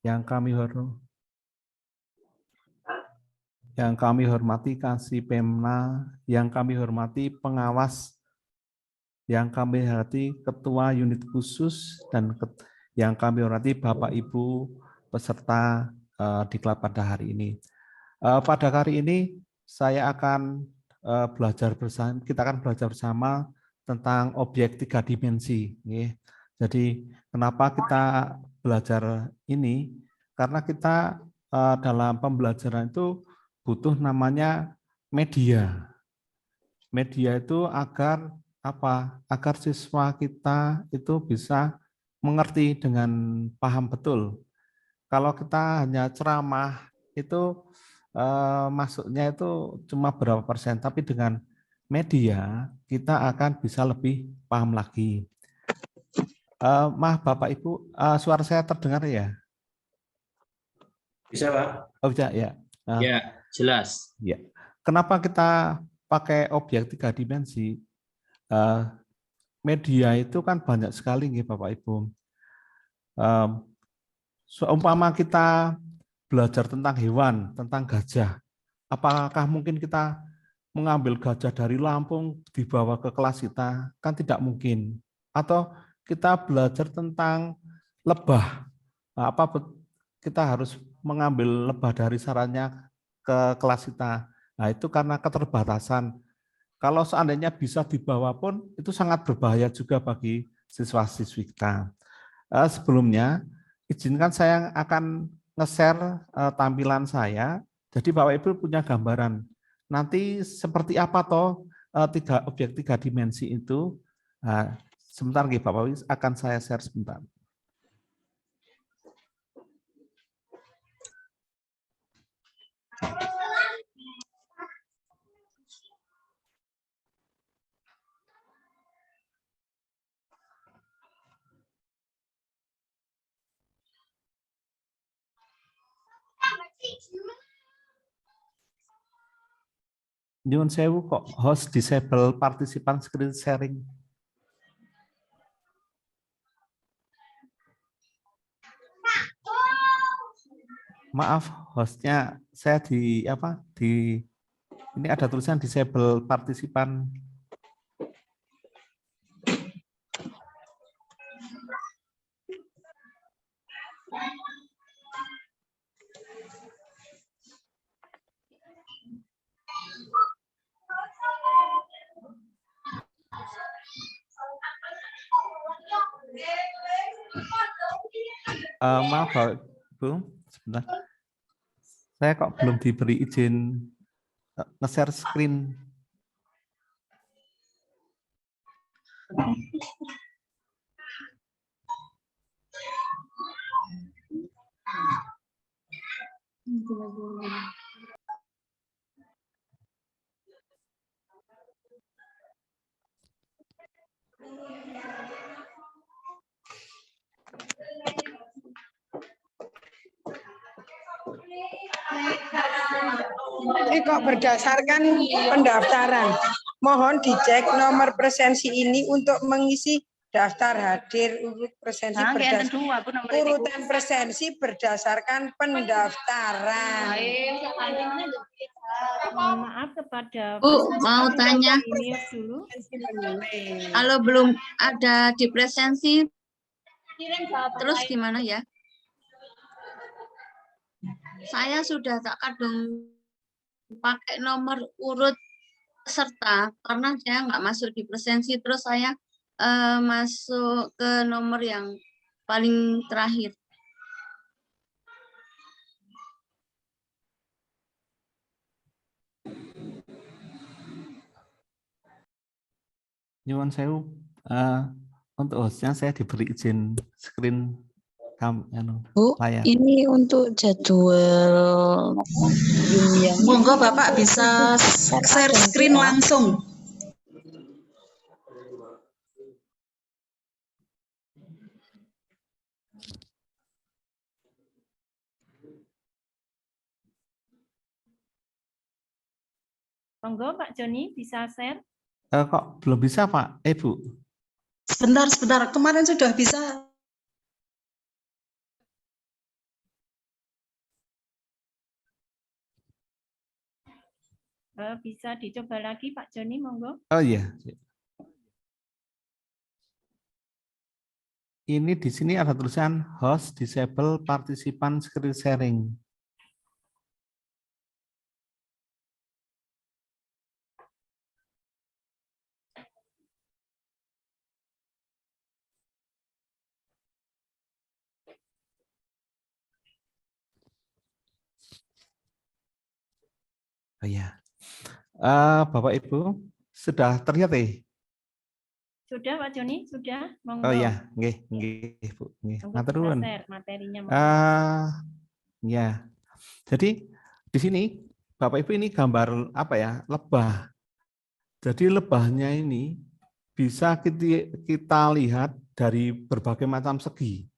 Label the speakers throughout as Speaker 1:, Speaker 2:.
Speaker 1: Yang kami hormati Kasih Pemna, yang kami hormati pengawas, yang kami hormati Ketua Unit Khusus, dan yang kami hormati Bapak Ibu peserta diklat pada hari ini. Pada hari ini saya akan kita akan belajar bersama tentang objek 3 dimensi. Jadi kenapa kita belajar ini? Karena kita dalam pembelajaran itu butuh namanya media. Media itu agar apa? Agar siswa kita itu bisa mengerti dengan paham betul. Kalau kita hanya ceramah itu masuknya itu cuma berapa persen, tapi dengan media kita akan bisa lebih paham lagi. Maaf Bapak Ibu, suara saya terdengar ya?
Speaker 2: Bisa Pak?
Speaker 1: Oh bisa ya.
Speaker 2: Ya, jelas.
Speaker 1: Ya. Kenapa kita pakai objek 3 dimensi? Media itu kan banyak sekali nih Bapak Ibu. Seumpama kita belajar tentang hewan, tentang gajah, apakah mungkin kita mengambil gajah dari Lampung dibawa ke kelas kita? Kan tidak mungkin. Atau kita belajar tentang lebah, kita harus mengambil lebah dari sarangnya ke kelas kita. Nah itu karena keterbatasan. Kalau seandainya bisa dibawa pun itu sangat berbahaya juga bagi siswa-siswi kita. Sebelumnya izinkan saya akan nge-share tampilan saya. Jadi Bapak Ibu punya gambaran. Nanti seperti apa toh objek 3 dimensi itu? Nah, sebentar Bapak Ibu akan saya share sebentar. Nyuwun sewu kok host disable partisipan screen sharing. Maaf, hostnya saya ini ada tulisan disable partisipan. Maaf Bapak Ibu, sebentar. Saya kok belum diberi izin nge-share screen.
Speaker 3: Ini kok berdasarkan pendaftaran. Mohon dicek nomor presensi ini untuk mengisi daftar hadir urutan presensi berdasarkan pendaftaran.
Speaker 4: Mohon maaf kepada
Speaker 5: Bu, mau tanya.
Speaker 4: dulu.
Speaker 5: Kalau belum ada di presensi, terus gimana ya? Saya sudah tak kadung pakai nomor urut peserta karena saya nggak masuk di presensi, terus saya masuk ke nomor yang paling terakhir.
Speaker 1: Nyuwun sewu, untuk hostnya saya diberi izin screen
Speaker 6: Bu,
Speaker 1: layar.
Speaker 6: ini untuk jadwal yang
Speaker 7: Monggo Bapak bisa share screen langsung.
Speaker 4: Monggo Pak Joni bisa share.
Speaker 1: Kok belum bisa Pak? Bu.
Speaker 7: Sebentar. Kemarin sudah bisa.
Speaker 4: Bisa dicoba lagi Pak Joni, monggo.
Speaker 1: Oh iya. Ini di sini ada tulisan host disable participant screen sharing. Oh iya. Bapak Ibu sudah terlihat
Speaker 4: Sudah Pak Joni, sudah, monggo.
Speaker 1: Oh iya, nggih, Bu. Nggih,
Speaker 4: Monggo
Speaker 1: matur
Speaker 4: kita
Speaker 1: nuwun.
Speaker 4: share materinya. Monggo.
Speaker 1: Ya. Jadi di sini Bapak Ibu ini gambar apa ya? Lebah. Jadi lebahnya ini bisa kita lihat dari berbagai macam segi.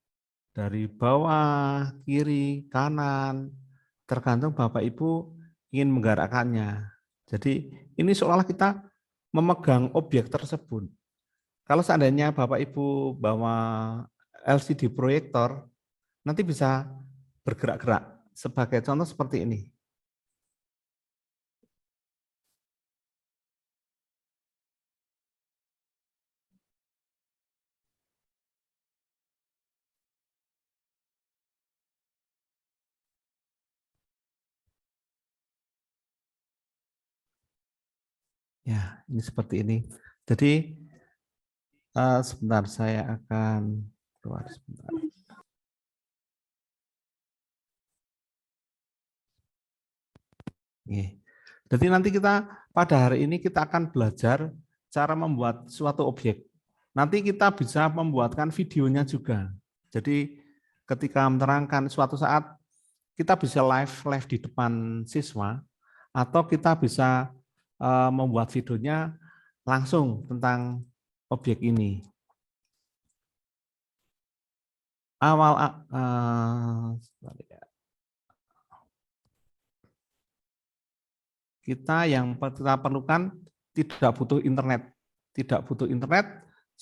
Speaker 1: Dari bawah, kiri, kanan, tergantung Bapak Ibu ingin menggerakkannya. Jadi ini seolah kita memegang objek tersebut. Kalau seandainya Bapak Ibu bawa LCD proyektor, nanti bisa bergerak-gerak. Sebagai contoh seperti ini. Ya, ini seperti ini. Jadi sebentar saya akan keluar sebentar. Jadi nanti kita pada hari ini kita akan belajar cara membuat suatu objek. Nanti kita bisa membuatkan videonya juga. Jadi ketika menerangkan suatu saat kita bisa live di depan siswa atau kita bisa membuat videonya langsung tentang objek ini. Kita yang kita perlukan tidak butuh internet,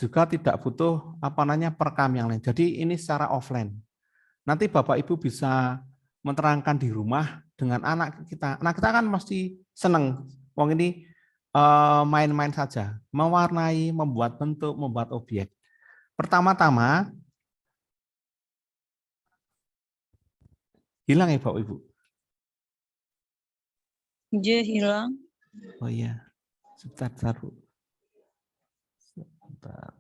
Speaker 1: juga tidak butuh perekam yang lain. Jadi ini secara offline. Nanti Bapak Ibu bisa menerangkan di rumah dengan anak kita. Anak kita kan mesti seneng. Wong ini main-main saja, mewarnai, membuat bentuk, membuat objek. Pertama-tama hilang ya Bapak Ibu.
Speaker 6: Dia hilang.
Speaker 1: Oh iya, sebentar Bu. Sebentar.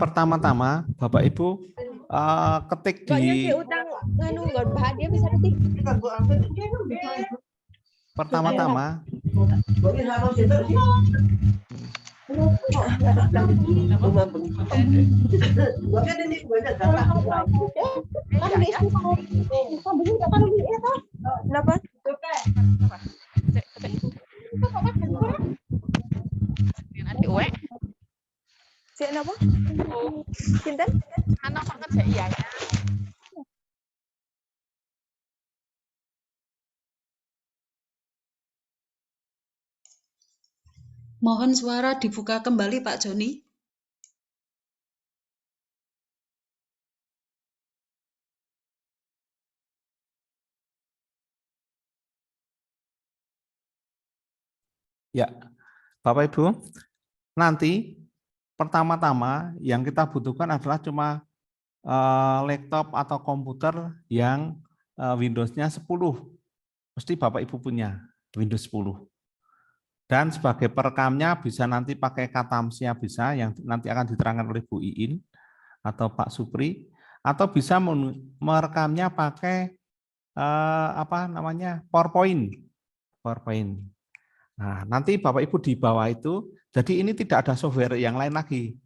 Speaker 1: Pertama-tama Bapak Ibu ketik di pertama-tama
Speaker 7: Mohon suara dibuka kembali Pak Joni.
Speaker 1: Ya, Bapak Ibu, nanti pertama-tama yang kita butuhkan adalah cuma laptop atau komputer yang Windows-nya 10. Mesti Bapak Ibu punya Windows 10. Dan sebagai perekamnya bisa nanti pakai Katamsia bisa yang nanti akan diterangkan oleh Bu Iin atau Pak Supri, atau bisa merekamnya pakai PowerPoint. Nah, nanti Bapak Ibu di bawah itu, jadi ini tidak ada software yang lain lagi.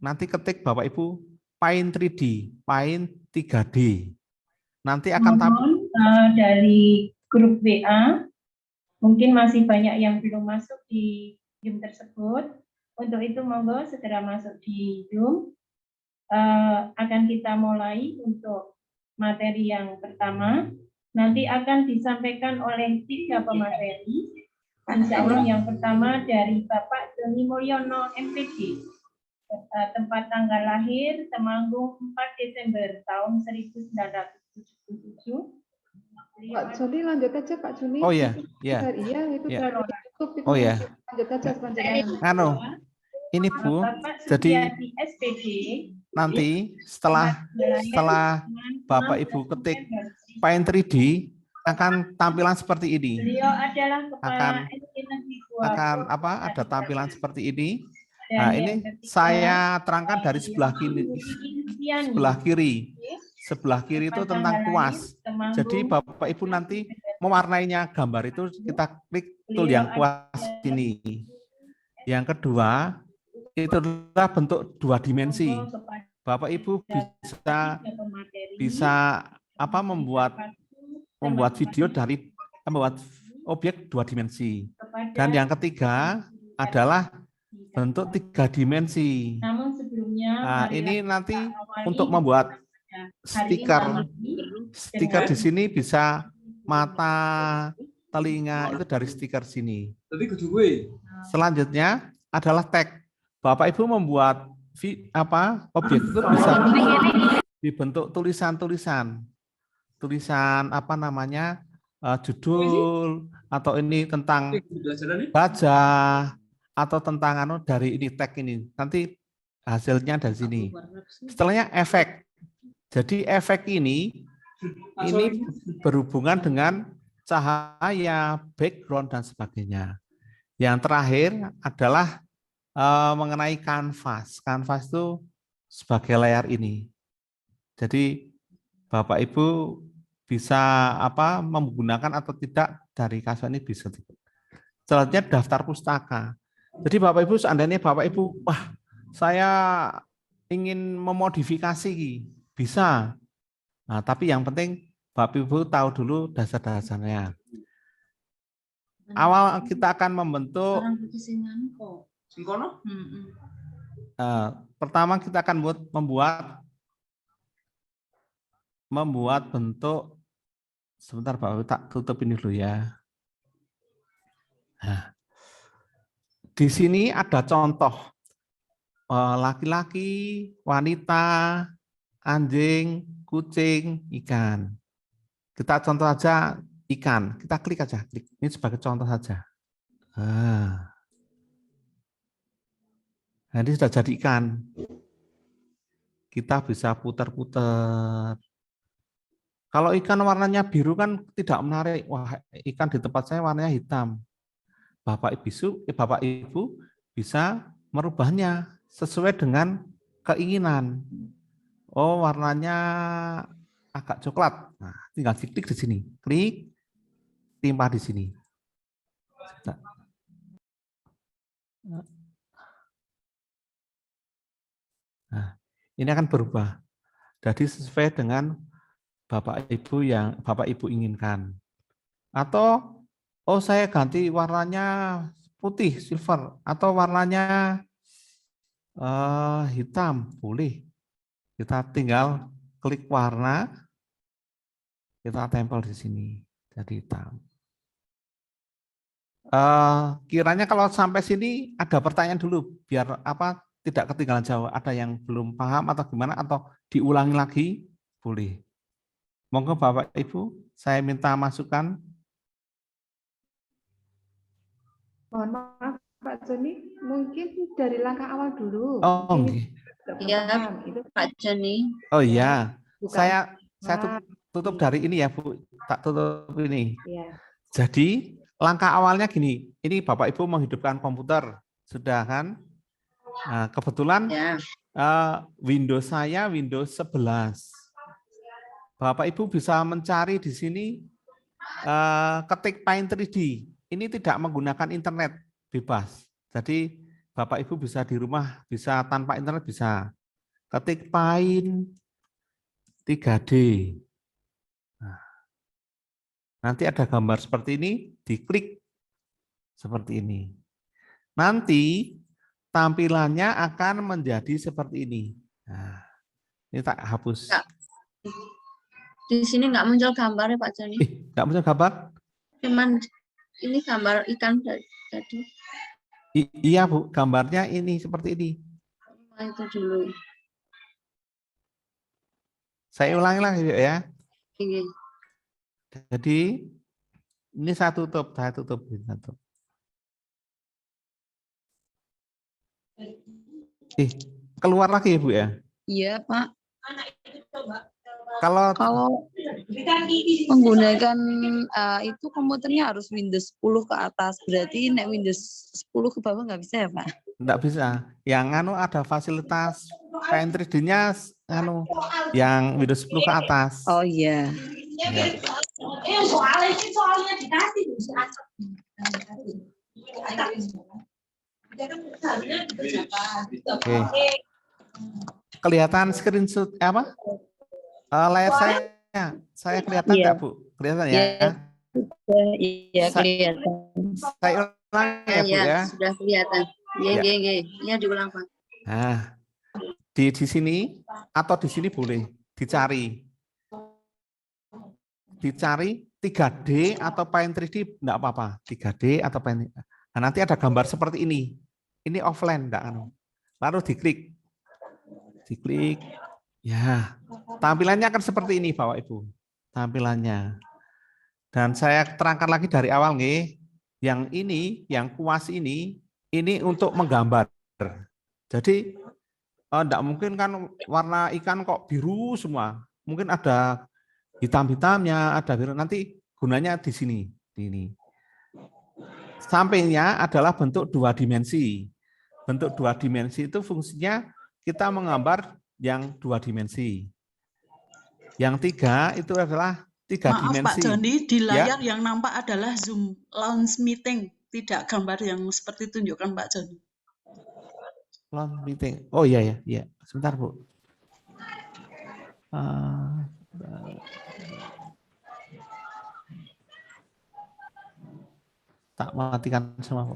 Speaker 1: Nanti ketik Bapak Ibu Paint 3D, Paint 3D. Nanti akan tampil
Speaker 4: dari grup WA. Mungkin masih banyak yang belum masuk di Zoom tersebut. Untuk itu monggo segera masuk di Zoom. akan kita mulai untuk materi yang pertama. Nanti akan disampaikan oleh 3 pemateri. Insya Allah yang pertama dari Bapak Doni Mulyono MPD. Tempat tanggal lahir Temanggung 4 Desember tahun 1977.
Speaker 8: Pak Joni lanjut aja Pak Joni.
Speaker 1: Oh ya, ya.
Speaker 8: Iya itu
Speaker 1: Ya.
Speaker 8: dari YouTube itu.
Speaker 1: Oh ya.
Speaker 8: Lanjut aja sepanjangnya.
Speaker 1: Anu, ini Bu, jadi nanti setelah Bapak Ibu ketik Paint 3D akan tampilan seperti ini.
Speaker 4: Beliau adalah kepala
Speaker 1: Akan apa? Ada tampilan seperti ini. Nah, ini saya terangkan dari sebelah kiri. Sebelah kiri itu tentang kuas. Jadi Bapak Ibu nanti mewarnainya gambar itu kita klik tool yang kuas ini. Yang kedua itu adalah bentuk 2 dimensi. Bapak Ibu bisa apa membuat video dari membuat objek 2 dimensi. Dan yang ketiga adalah bentuk 3 dimensi. Nah, ini nanti untuk membuat stiker di sini bisa mata, telinga itu dari stiker sini. Selanjutnya adalah tag. Bapak Ibu membuat objek itu bisa dibentuk tulisan apa namanya, judul atau ini tentang baca atau tentang dari ini tag ini. Nanti hasilnya dari sini. Setelahnya efek. Jadi efek ini berhubungan dengan cahaya, background dan sebagainya. Yang terakhir adalah mengenai kanvas. Kanvas itu sebagai layar ini. Jadi Bapak Ibu bisa menggunakan atau tidak dari kasus ini bisa. Selanjutnya daftar pustaka. Jadi Bapak Ibu seandainya Bapak Ibu, wah saya ingin memodifikasi, bisa. Nah, tapi yang penting Bapak Ibu tahu dulu dasar-dasarnya. Awal kita akan membentuk. Pertama kita akan membuat bentuk. Sebentar Bapak Ibu, tak tutup ini dulu ya. Nah, di sini ada contoh laki-laki, wanita, anjing, kucing, ikan. Kita contoh aja ikan. Kita klik aja, klik. Ini sebagai contoh saja. Nah, ini sudah jadi ikan. Kita bisa putar-putar. Kalau ikan warnanya biru kan tidak menarik. Wah, ikan di tempat saya warnanya hitam. Bapak Ibu bisa merubahnya sesuai dengan keinginan. Oh, warnanya agak coklat. Nah, tinggal diklik di sini. Klik, timpa di sini. Nah, ini akan berubah. Jadi sesuai dengan Bapak Ibu inginkan. Atau saya ganti warnanya putih, silver, atau warnanya hitam, boleh. Kita tinggal klik warna, kita tempel di sini, jadi hitam. Kiranya kalau sampai sini ada pertanyaan dulu, biar tidak ketinggalan jauh. Ada yang belum paham atau gimana, atau diulangi lagi, boleh. Monggo Bapak Ibu, saya minta masukan.
Speaker 8: Mohon maaf Pak Joni, mungkin dari langkah awal dulu.
Speaker 1: Oh,
Speaker 5: iya Pak Joni.
Speaker 1: Oh iya, saya tutup dari ini ya Bu, tak tutup ini.
Speaker 8: Ya.
Speaker 1: Jadi langkah awalnya gini, ini Bapak Ibu menghidupkan komputer, sudah kan? Nah, kebetulan
Speaker 5: Ya.
Speaker 1: Windows saya Windows 11. Bapak Ibu bisa mencari di sini, ketik Paint 3D. Ini tidak menggunakan internet, bebas. Jadi Bapak Ibu bisa di rumah, bisa tanpa internet bisa. Ketik Paint 3D. Nah, nanti ada gambar seperti ini, diklik seperti ini. Nanti tampilannya akan menjadi seperti ini. Nah, Ini tak hapus.
Speaker 5: Enggak. Di sini nggak muncul gambarnya Pak Joni.
Speaker 1: Nggak muncul gambar?
Speaker 5: Cuman ini gambar ikan tadi.
Speaker 1: Iya Bu, gambarnya ini seperti ini.
Speaker 5: Nah, itu dulu.
Speaker 1: Saya ulangi lagi ya.
Speaker 5: Iya.
Speaker 1: Jadi ini saya tutup. Keluar lagi ya Bu ya.
Speaker 6: Iya, Pak.
Speaker 1: Kalau
Speaker 6: Menggunakan itu komputernya harus Windows 10 ke atas. Berarti nek Windows 10 ke bawah nggak bisa ya, Pak?
Speaker 1: nggak bisa, yang ada fasilitas Paint3D-nya yang Windows 10 ke atas.
Speaker 6: Oh iya.
Speaker 1: Ya. Oke. Kelihatan screenshot apa? Layar saya kelihatan nggak Bu? Kelihatan ya?
Speaker 6: Iya, kelihatan.
Speaker 1: Saya ulang ya Bu ya.
Speaker 5: Sudah kelihatan. Iya, diulang Pak.
Speaker 1: Nah, di sini atau di sini boleh dicari 3D atau Paint3D enggak apa-apa, 3D atau Paint. Nah, nanti ada gambar seperti ini. Ini offline enggak lalu diklik. Ya, tampilannya akan seperti ini Bapak Ibu. Tampilannya. Dan saya terangkan lagi dari awal nih. Yang ini, yang kuas ini untuk menggambar. Jadi enggak mungkin kan warna ikan kok biru semua. Mungkin ada hitam-hitamnya, ada biru. Nanti gunanya di sini. Ini. Sampingnya adalah bentuk 2 dimensi. Bentuk 2 dimensi itu fungsinya kita menggambar yang 2 dimensi. Yang 3 itu adalah 3
Speaker 7: Maaf,
Speaker 1: dimensi.
Speaker 7: Pak Joni, di layar yang nampak adalah Zoom Launch Meeting, tidak gambar yang seperti tunjukkan Pak Joni.
Speaker 1: Launch Meeting. Oh iya. Sebentar Bu. Tak matikan semua.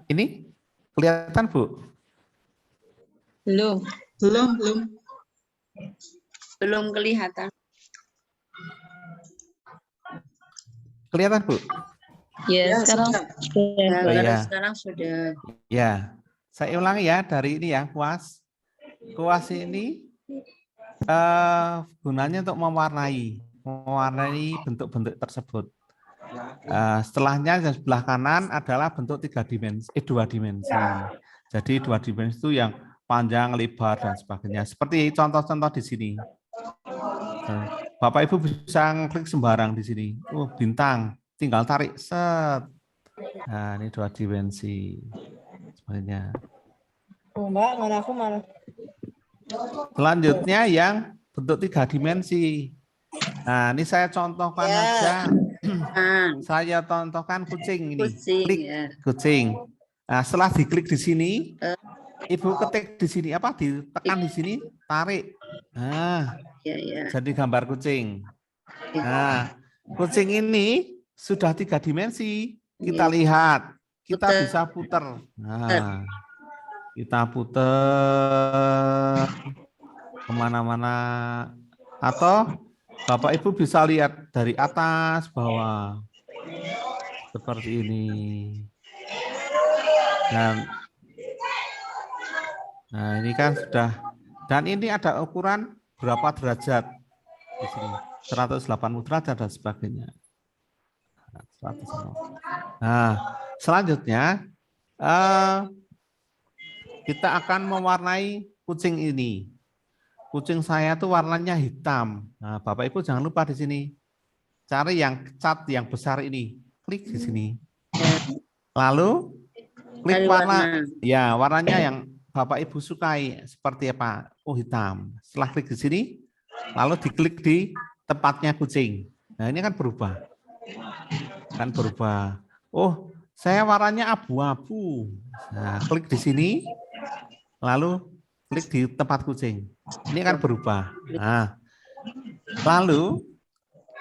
Speaker 1: Ini kelihatan Bu?
Speaker 6: Belum.
Speaker 5: Belum kelihatan.
Speaker 1: Kelihatan Bu?
Speaker 6: Ya, sekarang sudah.
Speaker 5: Sekarang sudah.
Speaker 1: Ya, saya ulangi ya dari ini ya, kuas. Kuas ini gunanya untuk mewarnai bentuk-bentuk tersebut. Setelahnya yang sebelah kanan adalah bentuk 2 dimensi. Jadi 2 dimensi itu yang panjang, lebar dan sebagainya. Seperti contoh-contoh di sini. Bapak Ibu bisa klik sembarang di sini. Bintang, tinggal tarik set. Nah, ini 2 dimensi. Sebenarnya.
Speaker 3: Mbak, aku malah.
Speaker 1: Selanjutnya yang bentuk 3 dimensi. Nah, ini saya contohkan aja. Saya contohkan kucing ini. Klik kucing. Nah, setelah diklik di sini, Ibu ketik di sini apa? Ditekan di sini, tarik. Nah, jadi gambar kucing. Nah, kucing ini sudah 3 dimensi. Kita lihat, kita bisa putar. Nah, kita putar kemana-mana. Atau Bapak Ibu bisa lihat dari atas bawah seperti ini. Nah ini kan sudah, dan ini ada ukuran berapa derajat di sini, 180 derajat dan sebagainya. Nah selanjutnya kita akan mewarnai kucing ini. Kucing saya tuh warnanya hitam. Nah, Bapak Ibu jangan lupa di sini cari yang cat yang besar ini. Klik di sini. Lalu klik warna. Ya, warnanya yang Bapak Ibu sukai seperti apa? Oh, hitam. Setelah klik di sini, lalu diklik di tempatnya kucing. Nah, ini kan berubah. Kan berubah. Oh, saya warnanya abu-abu. Nah, klik di sini. Lalu klik di tempat kucing. Ini kan berubah. Nah, lalu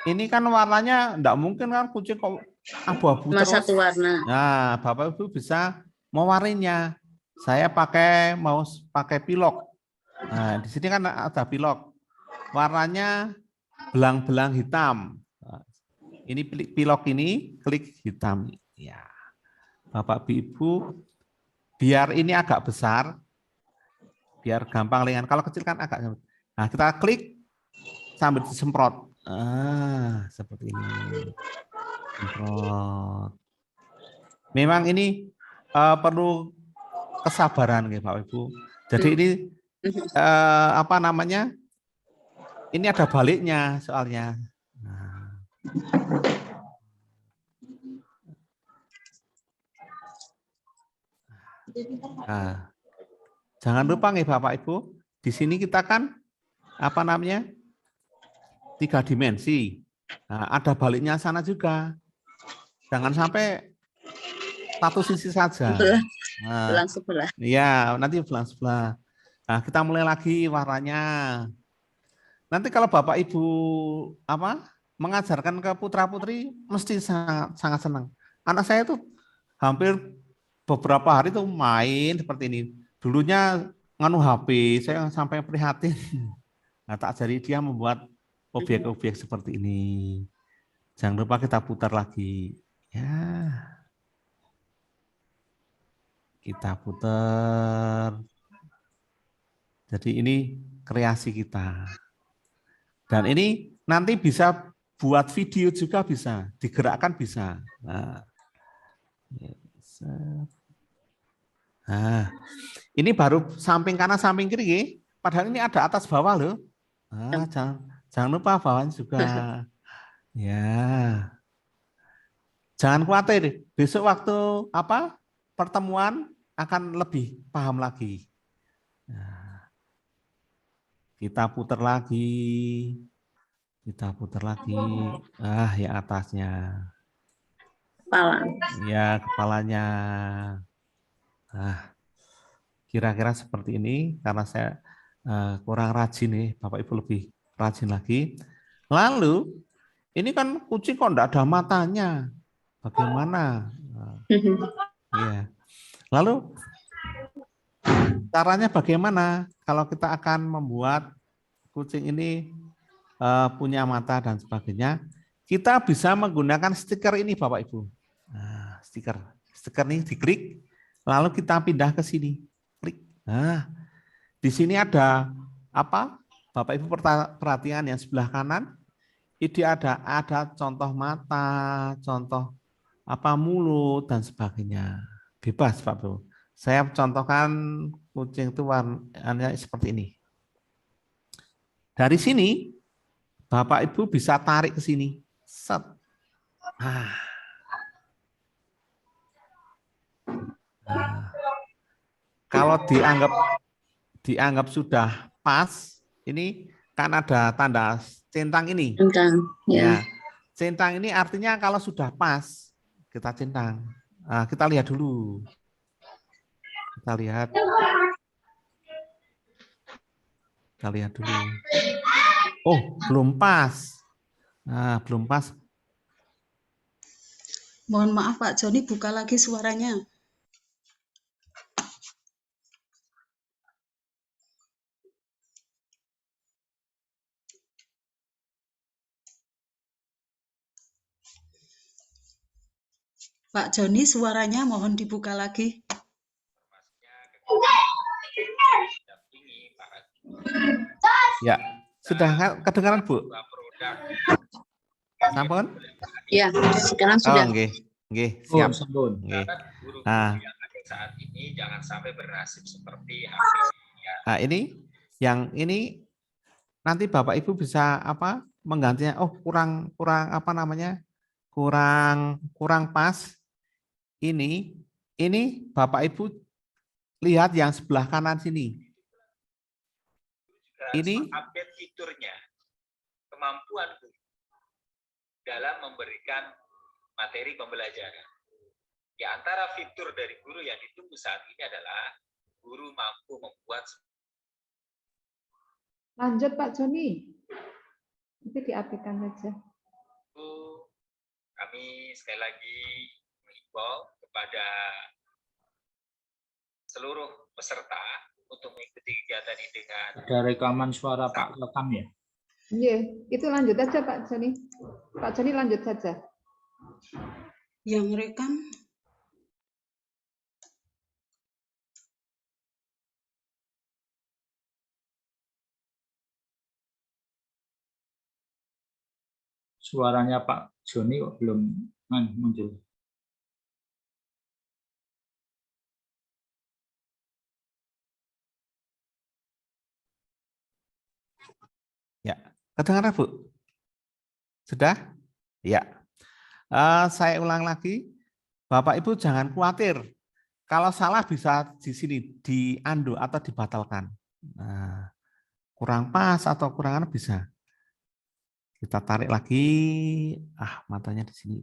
Speaker 1: ini kan warnanya enggak mungkin kan kucing kok abu-abu terus.
Speaker 5: Satu warna.
Speaker 1: Nah, Bapak Ibu bisa mewarnainya. Saya mau pakai pilok. Nah, di sini kan ada pilok. Warnanya belang-belang hitam. Ini pilok ini klik hitam. Ya. Bapak Ibu, biar ini agak besar, biar gampang lihat. Kalau kecil kan agak. Nah, kita klik sambil disemprot. Seperti ini. Semprot. Memang ini perlu kesabaran, ya, Bapak Ibu. Jadi ini apa namanya? Ini ada baliknya soalnya. Nah, jangan lupa nih Bapak Ibu, di sini kita kan apa namanya 3 dimensi. Nah, ada baliknya sana juga. Jangan sampai satu sisi saja. Nah,
Speaker 5: Belang sebelah.
Speaker 1: iya, nanti belang sebelah. Nah, kita mulai lagi warnanya. Nanti kalau Bapak Ibu mengajarkan ke putra-putri mesti sangat senang. Anak saya tuh hampir beberapa hari tuh main seperti ini. Dulunya nganu HP, saya sampai prihatin. Nah, tak jadi dia membuat objek-objek seperti ini. Jangan lupa kita putar lagi. Ya. Kita putar. Jadi ini kreasi kita. Dan ini nanti bisa buat video juga bisa, digerakkan bisa. Nah, ini baru samping kanan samping kiri, padahal ini ada atas bawah loh. Jangan lupa bawahnya juga. Ya, jangan khawatir. Besok waktu pertemuan akan lebih paham lagi. Nah, kita putar lagi. Kita putar lagi. Yang atasnya.
Speaker 5: Kepala.
Speaker 1: Ya, kepalanya. Kira-kira seperti ini karena saya kurang rajin nih, Bapak Ibu lebih rajin lagi. Lalu ini kan kucing kok enggak ada matanya. Bagaimana? Iya. Lalu caranya bagaimana kalau kita akan membuat kucing ini punya mata dan sebagainya? Kita bisa menggunakan stiker ini, Bapak Ibu. Nah, stiker ini diklik, lalu kita pindah ke sini. Klik. Nah, di sini ada apa? Bapak Ibu perhatian yang sebelah kanan. Ini ada contoh mata, contoh mulut dan sebagainya. Bebas, Pak Ibu. Saya contohkan kucing itu warnanya seperti ini. Dari sini Bapak Ibu bisa tarik ke sini. Set. Kalau dianggap sudah pas, ini kan ada tanda centang ini.
Speaker 5: Centang, ya.
Speaker 1: Centang ini artinya kalau sudah pas, kita centang. Nah, kita lihat dulu. Kita lihat dulu. Oh, belum pas. Nah, belum pas.
Speaker 7: Mohon maaf Pak Joni, buka lagi suaranya. Pak Joni, suaranya mohon dibuka lagi.
Speaker 1: Ya, sudah kedengaran Bu? Sampun?
Speaker 5: Ya, sekarang sudah.
Speaker 1: Nggih, siap. Nggih. Nah,
Speaker 2: saat ini jangan sampai bernasib seperti
Speaker 1: nah, ini nanti Bapak Ibu bisa menggantinya. Oh, kurang kurang pas. Ini Bapak Ibu lihat yang sebelah kanan sini. Ini
Speaker 2: update fiturnya, kemampuan guru dalam memberikan materi pembelajaran. Di antara fitur dari guru yang ditunggu saat ini adalah guru mampu membuat.
Speaker 8: Lanjut Pak Joni. Itu diaplikasikan saja.
Speaker 2: Kami sekali lagi mengimbau kepada seluruh peserta untuk mengikuti kegiatan ini dengan
Speaker 9: Ada rekaman suara Pak rekam ya?
Speaker 8: Iya, itu lanjut aja Pak Joni. Pak Joni lanjut saja.
Speaker 7: Yang rekam
Speaker 9: Suaranya Pak Joni kok belum muncul.
Speaker 1: Ya, kedengaran Bu? Sudah? Ya. Saya ulang lagi, Bapak Ibu jangan khawatir. Kalau salah bisa di sini diunduh atau dibatalkan. Nah, kurang pas atau kurang bisa. Kita tarik lagi. Matanya di sini.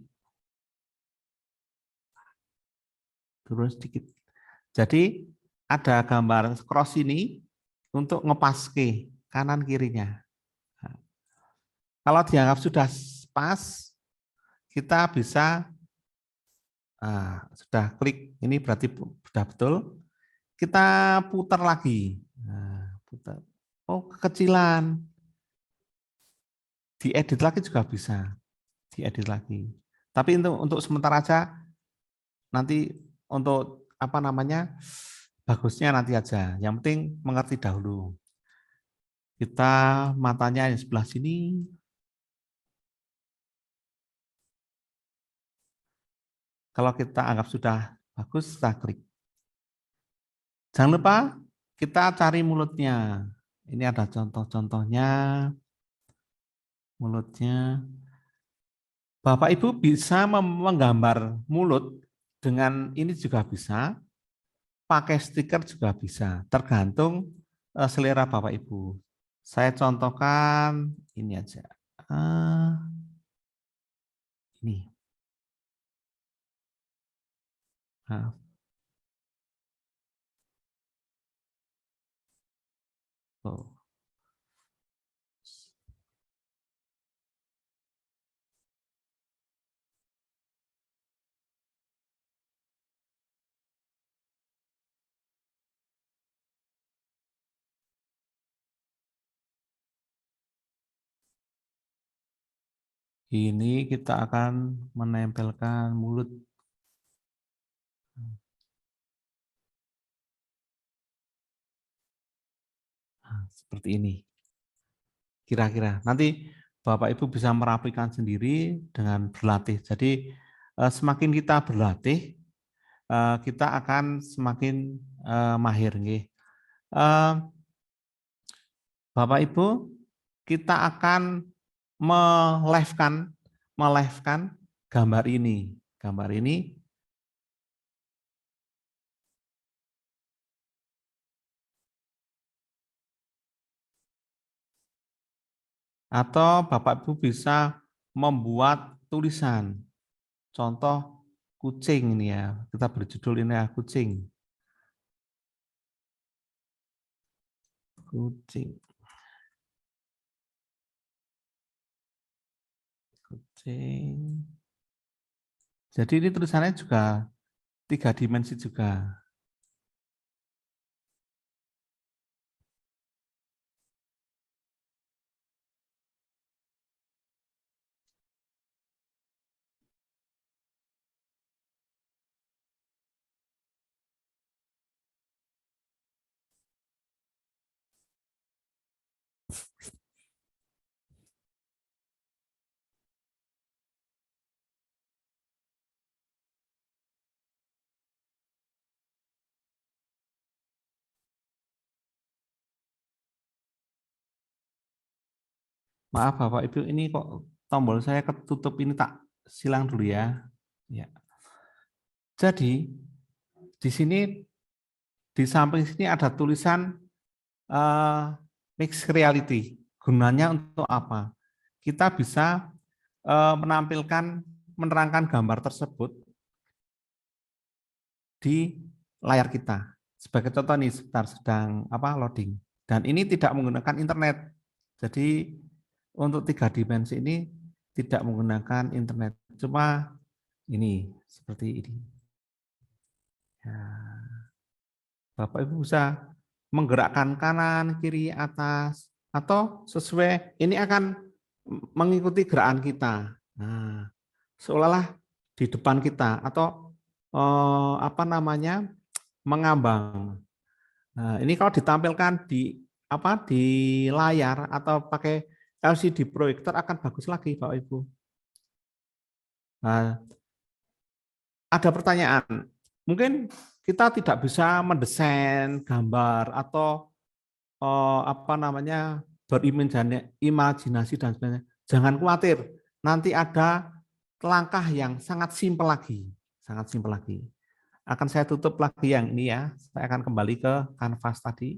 Speaker 1: Turun sedikit. Jadi ada gambar cross ini untuk ngepaske kanan kirinya. Nah, kalau dianggap sudah pas, kita bisa sudah klik ini berarti sudah betul. Kita putar lagi. Putar. Oh, kekecilan. Diedit lagi juga bisa. Diedit lagi. Tapi untuk sementara aja nanti untuk bagusnya nanti aja. Yang penting mengerti dahulu. Kita matanya yang sebelah sini. Kalau kita anggap sudah bagus, kita klik. Jangan lupa kita cari mulutnya. Ini ada contoh-contohnya. Mulutnya. Bapak Ibu bisa menggambar mulut dengan ini juga bisa. Pakai stiker juga bisa. Tergantung selera Bapak Ibu. Saya contohkan ini aja. Ini. Ini kita akan menempelkan mulut. Seperti ini. Kira-kira. Nanti Bapak Ibu bisa merapikan sendiri dengan berlatih. Jadi semakin kita berlatih, kita akan semakin mahir. Bapak Ibu, kita akan melive-kan gambar ini. Gambar ini atau Bapak Ibu bisa membuat tulisan. Contoh kucing ini ya. Kita berjudul ini ya, kucing. Kucing. Kucing. Jadi ini tulisannya juga 3 dimensi juga. Maaf Bapak Ibu, ini kok tombol saya ketutup ini, tak silang dulu ya. Ya. Jadi di sini di samping sini ada tulisan mixed reality. Gunanya untuk apa? Kita bisa menerangkan gambar tersebut di layar kita. Sebagai contoh nih, sebentar sedang loading. Dan ini tidak menggunakan internet. Jadi untuk 3 dimensi ini tidak menggunakan internet. Cuma ini seperti ini. Ya. Bapak Ibu bisa menggerakkan kanan, kiri, atas, atau sesuai ini akan mengikuti gerakan kita. Nah, seolah-olah di depan kita atau apa namanya mengambang. Nah, ini kalau ditampilkan di di layar atau pakai LCD proyektor akan bagus lagi, Bapak Ibu. Nah, ada pertanyaan. Mungkin kita tidak bisa mendesain gambar atau apa namanya berimajinasi dan sebagainya. Jangan khawatir, nanti ada langkah yang sangat simpel lagi, sangat simpel lagi. Akan saya tutup lagi yang ini ya. Saya akan kembali ke kanvas tadi.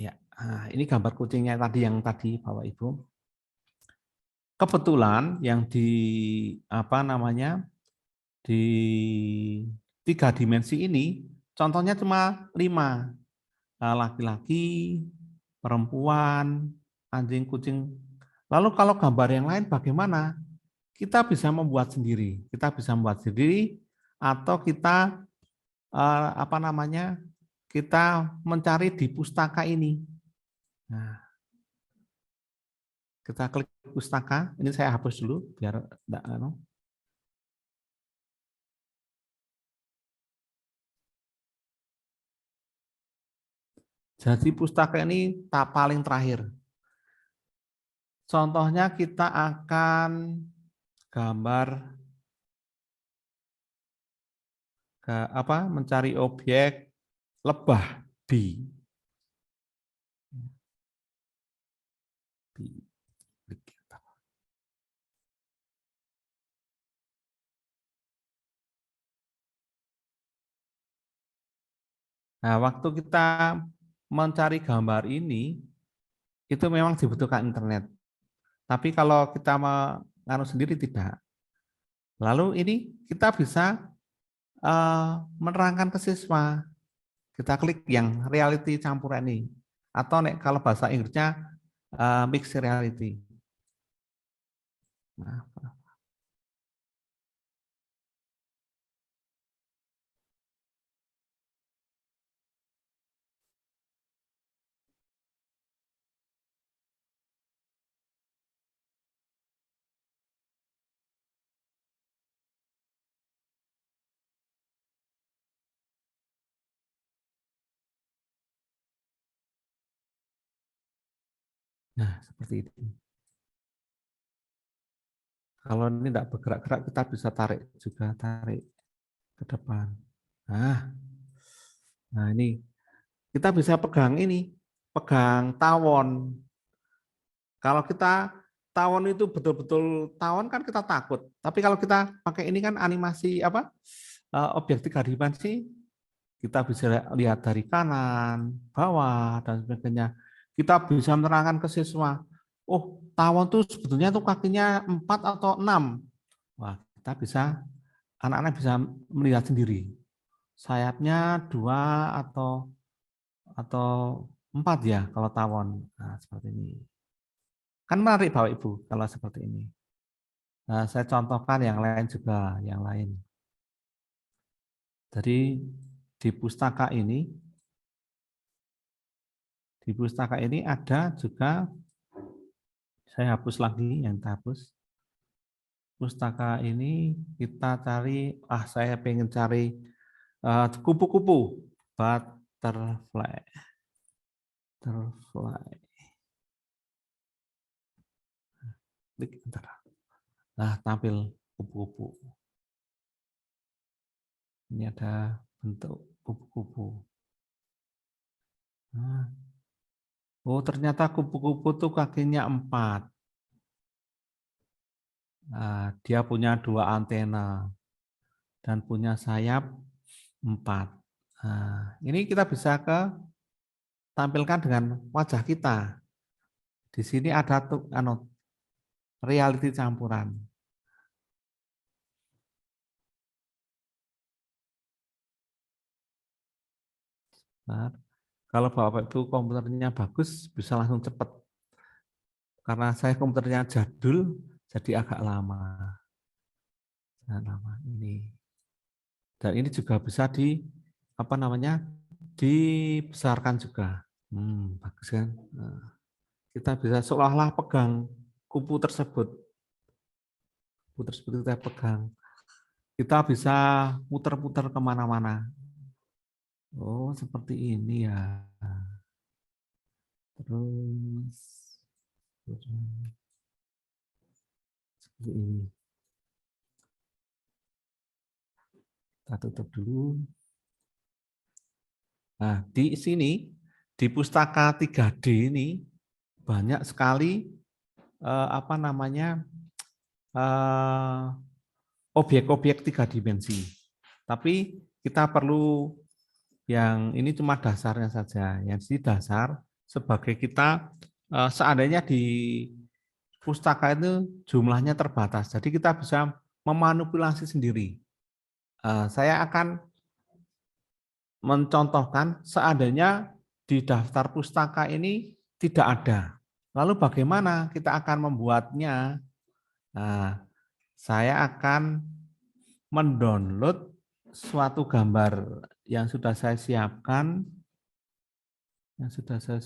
Speaker 1: Ya, nah, ini gambar kucingnya tadi yang tadi Bapak Ibu. Kebetulan yang di apa namanya di 3 dimensi ini contohnya cuma 5. Laki-laki, perempuan, anjing, kucing. Lalu kalau gambar yang lain bagaimana? Kita bisa membuat sendiri. Kita bisa membuat sendiri atau kita apa namanya? Kita mencari di pustaka ini. Nah, kita klik pustaka. Ini saya hapus dulu biar enggak anu. Jadi pustaka ini paling terakhir. Contohnya kita akan gambar mencari objek lebah B. Nah, waktu kita mencari gambar ini itu memang dibutuhkan internet. Tapi kalau kita menganu sendiri tidak. Lalu ini kita bisa menerangkan ke siswa. Kita klik yang reality campuran ini. Atau kalau bahasa Inggrisnya mixed reality. Nah, nah, seperti itu. Kalau ini tidak bergerak-gerak, kita bisa tarik juga, tarik ke depan. Nah ini kita bisa pegang ini, pegang tawon. Kalau kita tawon itu betul-betul tawon kan kita takut. Tapi kalau kita pakai ini kan animasi objek 3 dimensi, kita bisa lihat dari kanan, bawah dan sebagainya. Kita bisa menerangkan ke siswa, oh tawon tuh sebetulnya tuh kakinya 4 atau 6. Wah, kita bisa, anak-anak bisa melihat sendiri. Sayapnya 2 atau 4 ya kalau tawon. Nah, seperti ini. Kan menarik Bapak Ibu kalau seperti ini. Nah, saya contohkan yang lain juga, yang lain. Jadi di pustaka ini ada juga, saya hapus lagi yang hapus. Pustaka ini kita cari, saya pengen cari kupu-kupu, butterfly. Klik enter. Nah, tampil kupu-kupu. Ini ada bentuk kupu-kupu. Nah, oh ternyata kupu-kupu tuh kakinya 4. Nah, dia punya 2 antena dan punya sayap 4. Nah, ini kita bisa tampilkan dengan wajah kita. Di sini ada tuh reality campuran. Nah, kalau Bapak Ibu komputernya bagus, bisa langsung cepat. Karena saya komputernya jadul, jadi agak lama. Ini. Dan ini juga bisa dibesarkan juga. Bagus kan? Nah, kita bisa seolah-olah pegang kupu tersebut. Kupu tersebut kita pegang. Kita bisa muter-muter kemana-mana. Oh, seperti ini ya. Terus seperti ini. Kita tutup dulu. Nah, di sini, di pustaka 3D ini, banyak sekali objek-objek 3 dimensi. Tapi kita perlu yang ini cuma dasarnya saja. Yang di dasar sebagai kita seandainya di pustaka itu jumlahnya terbatas. Jadi kita bisa memanipulasi sendiri. Saya akan mencontohkan seandainya di daftar pustaka ini tidak ada. Lalu bagaimana kita akan membuatnya? Nah, saya akan mendownload suatu gambar yang sudah saya siapkan. Sebentar, saya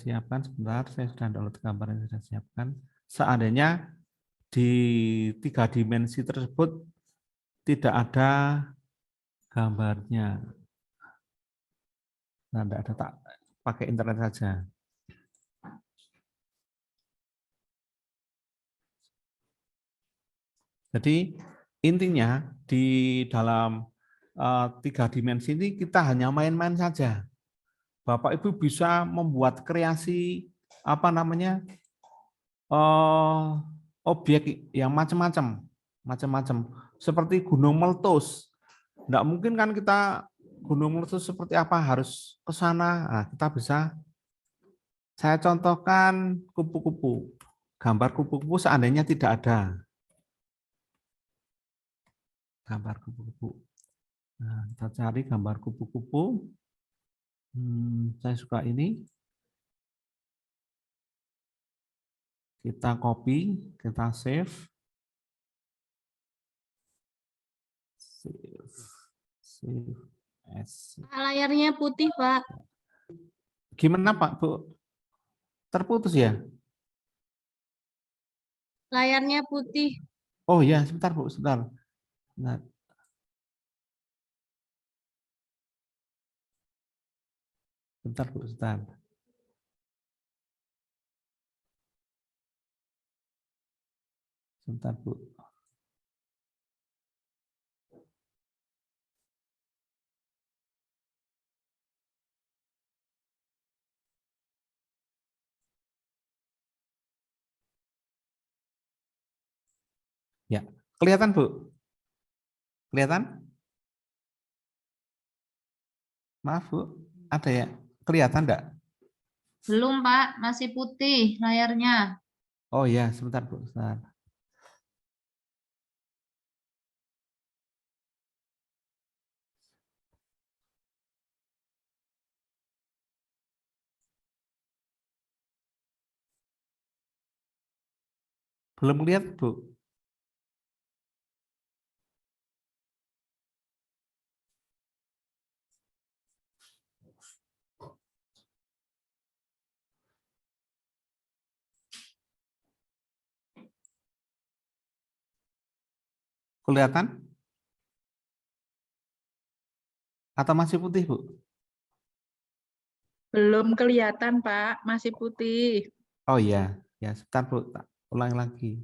Speaker 1: sudah download gambar yang sudah siapkan. Seandainya di 3 dimensi tersebut tidak ada gambarnya. Nah, tidak ada, tak pakai internet saja. Jadi intinya di dalam 3 dimensi ini kita hanya main-main saja. Bapak Ibu bisa membuat kreasi objek yang macam-macam, seperti gunung meletus. Tidak mungkin kan kita gunung meletus seperti apa harus ke sana. Nah, kita bisa. Saya contohkan kupu-kupu. Gambar kupu-kupu seandainya tidak ada. Gambar kupu-kupu. Nah, kita cari gambar kupu-kupu. Saya suka ini. Kita copy, kita save. Save as.
Speaker 5: Layarnya putih, Pak.
Speaker 1: Gimana Pak, Bu? Terputus ya?
Speaker 5: Layarnya putih.
Speaker 1: Oh ya, sebentar Bu, sebentar. Nah. Sebentar Bu, sebentar. Sebentar Bu. Ya, kelihatan Bu? Kelihatan? Maaf Bu, ada ya? Kelihatan enggak?
Speaker 5: Belum, Pak. Masih putih layarnya.
Speaker 1: Oh ya, sebentar Bu, sebentar. Belum lihat Bu? Kelihatan? Atau masih putih Bu?
Speaker 8: Belum kelihatan, Pak. Masih putih.
Speaker 1: Oh iya, ya sebentar Bu, tak ulang lagi.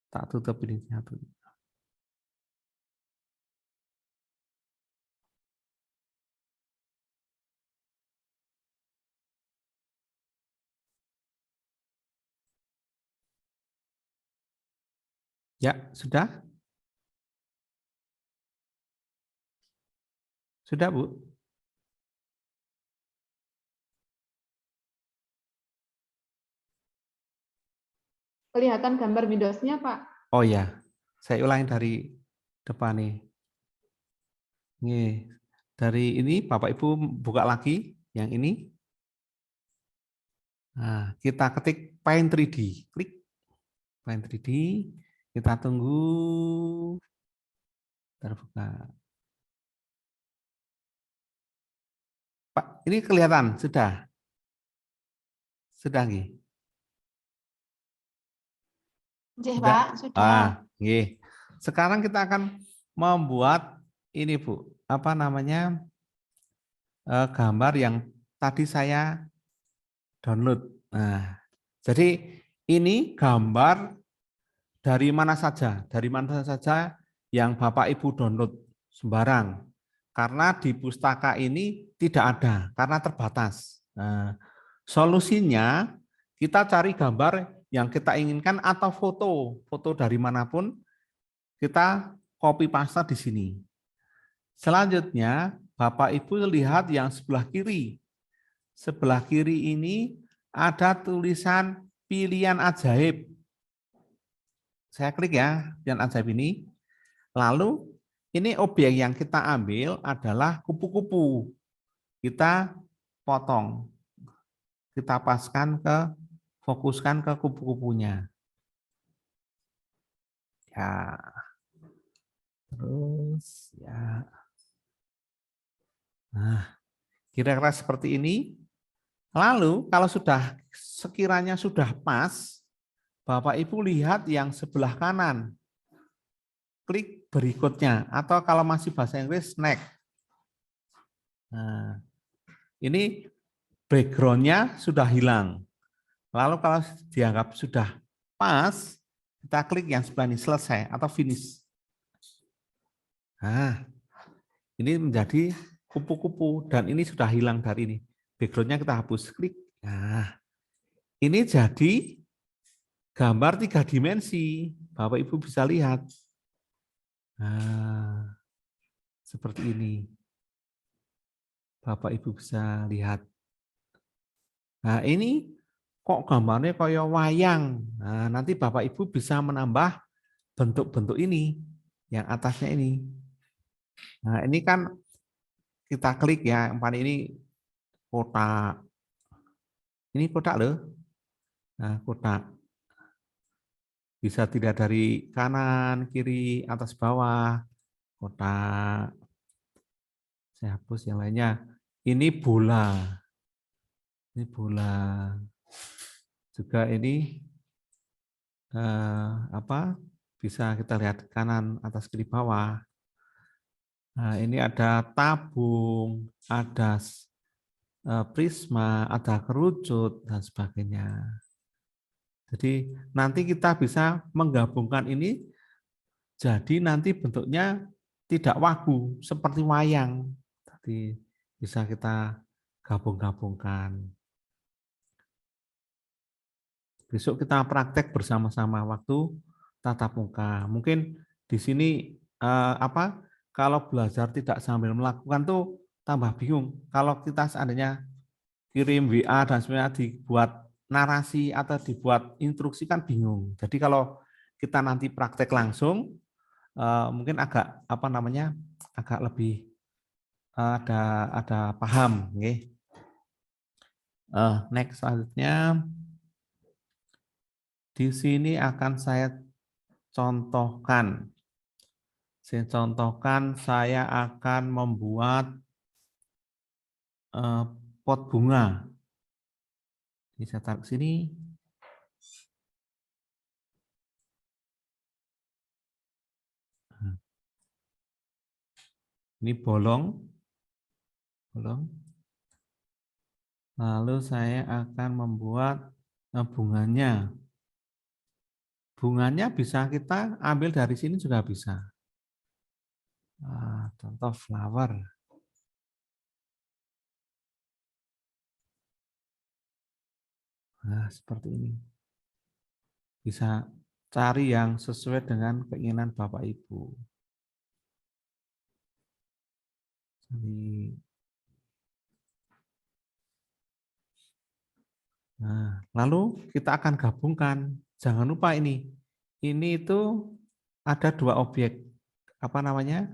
Speaker 1: Tak tutup ini satu. Ya, sudah? Sudah Bu?
Speaker 8: Kelihatan gambar Windows-nya, Pak.
Speaker 1: Oh ya, saya ulangi dari depan nih. Nih, dari ini Bapak Ibu buka lagi yang ini. Nah, kita ketik Paint 3D. Klik Paint 3D. Kita tunggu terbuka. Pak, ini kelihatan sudah? Sudah nggih?
Speaker 8: Nggih,
Speaker 1: Sudah?
Speaker 8: Pak, sudah.
Speaker 1: Nggih. Sekarang kita akan membuat ini, Bu, apa namanya? Gambar yang tadi saya download. Nah, jadi ini gambar dari mana saja yang Bapak Ibu download sembarang. Karena di pustaka ini tidak ada, karena terbatas. Nah, solusinya kita cari gambar yang kita inginkan atau foto dari manapun, kita copy paste di sini. Selanjutnya, Bapak Ibu lihat yang sebelah kiri. Sebelah kiri ini ada tulisan pilihan ajaib. Saya klik ya, pilihan ajaib ini. Lalu ini objek yang kita ambil adalah kupu-kupu. Kita potong. Kita fokuskan ke kupu-kupunya. Ya. Terus ya. Nah, kira-kira seperti ini. Lalu kalau sekiranya sudah pas, Bapak Ibu lihat yang sebelah kanan. Klik berikutnya, atau kalau masih bahasa Inggris, next. Nah, ini background-nya sudah hilang. Lalu kalau dianggap sudah pas, kita klik yang sebelah ini, selesai atau finish. Nah, ini menjadi kupu-kupu dan ini sudah hilang dari ini. Background-nya kita hapus, klik. Nah, ini jadi gambar 3 dimensi. Bapak Ibu bisa lihat. Nah, seperti ini. Bapak Ibu bisa lihat. Nah, ini kok gambarnya kayak wayang. Nah, nanti Bapak Ibu bisa menambah bentuk-bentuk ini, yang atasnya ini. Nah, ini kan kita klik ya, yang paling ini kotak. Ini kotak loh. Nah, kotak. Bisa tidak dari kanan, kiri, atas, bawah. Kotak. Saya hapus yang lainnya. Ini bola. Ini bola. Juga ini bisa kita lihat kanan, atas, kiri, bawah. Nah, ini ada tabung, ada prisma, ada kerucut, dan sebagainya. Jadi nanti kita bisa menggabungkan ini, jadi nanti bentuknya tidak wagu, seperti wayang. Jadi bisa kita gabung-gabungkan. Besok kita praktek bersama-sama waktu tatap muka. Mungkin di sini kalau belajar tidak sambil melakukan tuh tambah bingung. Kalau kita seandainya kirim WA dan sebenarnya dibuat narasi atau dibuat instruksi kan bingung. Jadi kalau kita nanti praktek langsung mungkin agak agak lebih ada paham. Okay. Next selanjutnya di sini akan saya contohkan. Saya akan membuat pot bunga. Ini saya taruh ke sini. Ini bolong. Lalu saya akan membuat bunganya. Bunganya bisa kita ambil dari sini juga bisa. Contoh flower. Nah, seperti ini. Bisa cari yang sesuai dengan keinginan Bapak Ibu. Nah, lalu kita akan gabungkan. Jangan lupa ini. Ini itu ada 2 objek. Apa namanya?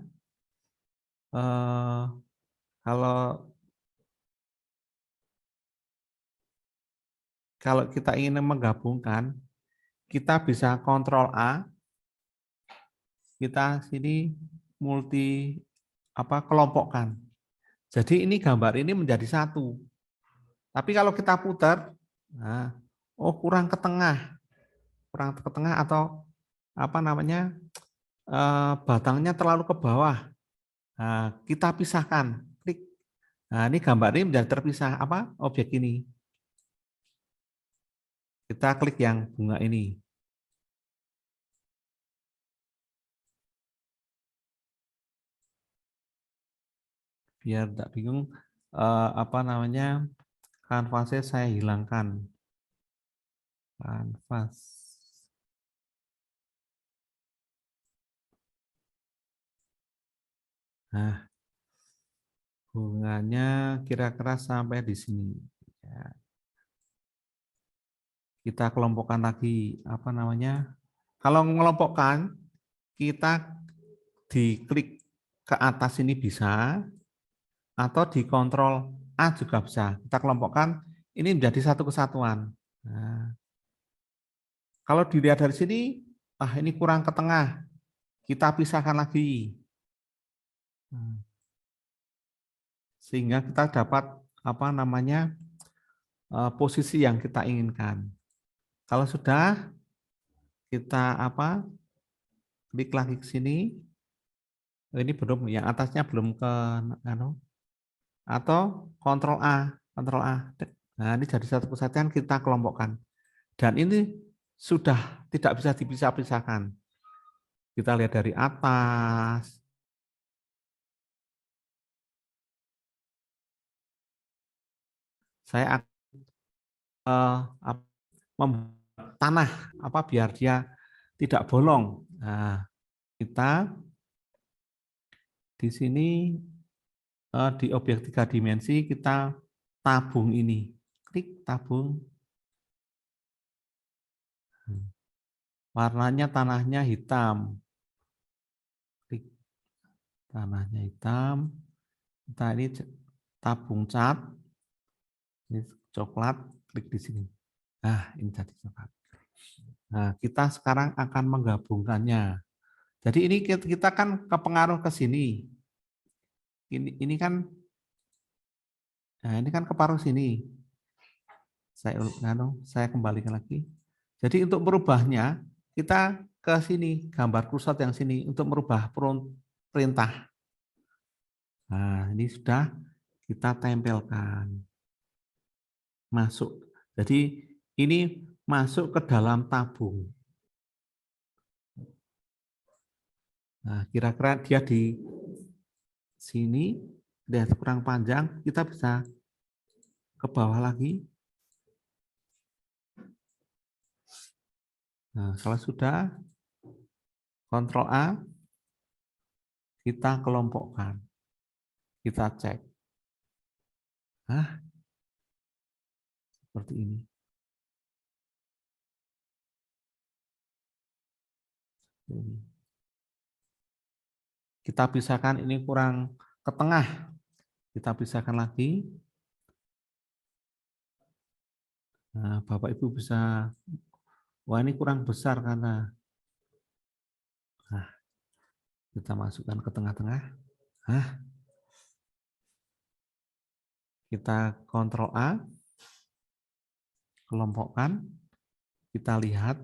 Speaker 1: Kalau kita ingin menggabungkan, kita bisa Ctrl A. Kita sini kelompokkan. Jadi ini gambar ini menjadi satu. Tapi kalau kita putar, nah, oh kurang ke tengah atau batangnya terlalu ke bawah. Nah, kita pisahkan, klik. Nah, ini gambar ini menjadi terpisah objek ini. Kita klik yang bunga ini. Biar tidak bingung, kanvasnya saya hilangkan. Kanvas. Nah, bunganya kira-kira sampai di sini. Ya. Kita kelompokkan lagi, kalau mengelompokkan, kita diklik ke atas ini bisa, atau di Ctrl A juga bisa. Kita kelompokkan, ini menjadi satu kesatuan. Nah, kalau dilihat dari sini, ini kurang ke tengah. Kita pisahkan lagi. Sehingga kita dapat posisi yang kita inginkan. Kalau sudah, kita klik lagi ke sini. Ini belum, yang atasnya belum ke atau Ctrl A. Nah, ini jadi satu kesatuan, kita kelompokkan. Dan ini sudah tidak bisa dipisah-pisahkan. Kita lihat dari atas. Saya akan membuat tanah biar dia tidak bolong. Nah, kita di sini di objek 3 dimensi kita tabung ini. Klik tabung. Warnanya tanahnya hitam. Klik tanahnya hitam. Kita ini tabung cat. Ini coklat, klik di sini. Nah, ini jadi coklat. Nah, kita sekarang akan menggabungkannya. Jadi ini kita kan kepengaruh ke sini. Ini kan, nah ini kan keparuh sini. Saya kembalikan lagi. Jadi untuk merubahnya, kita ke sini, gambar kursor yang sini untuk merubah perintah. Nah, ini sudah kita tempelkan. Masuk. Jadi ini masuk ke dalam tabung. Nah, kira-kira dia di sini, dia kurang panjang, kita bisa ke bawah lagi. Nah, kalau sudah, Ctrl A, kita kelompokkan. Kita cek. Nah, seperti ini. Kita pisahkan, ini kurang ke tengah. Kita pisahkan lagi. Nah, Bapak Ibu bisa, wah ini kurang besar karena, nah, kita masukkan ke tengah-tengah. Nah, kita Ctrl A, kelompokkan, kita lihat,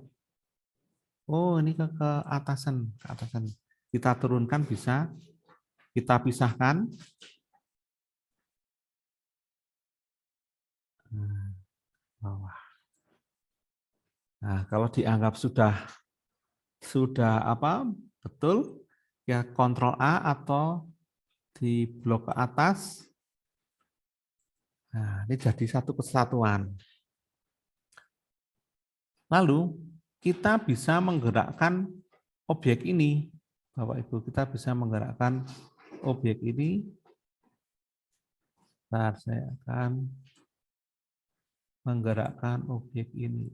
Speaker 1: oh ini ke atasan, kita turunkan bisa, kita pisahkan. Bawah. Nah, kalau dianggap sudah betul, ya Ctrl A atau di blok ke atas. Nah, ini jadi satu kesatuan. Lalu kita bisa menggerakkan objek ini. Bapak Ibu, kita bisa menggerakkan objek ini. Nah, saya akan menggerakkan objek ini.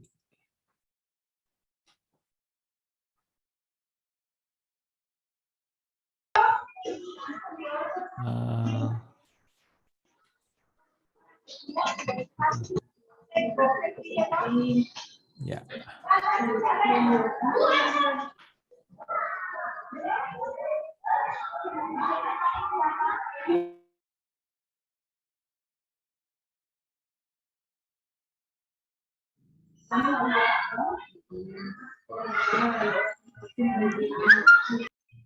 Speaker 1: Ya.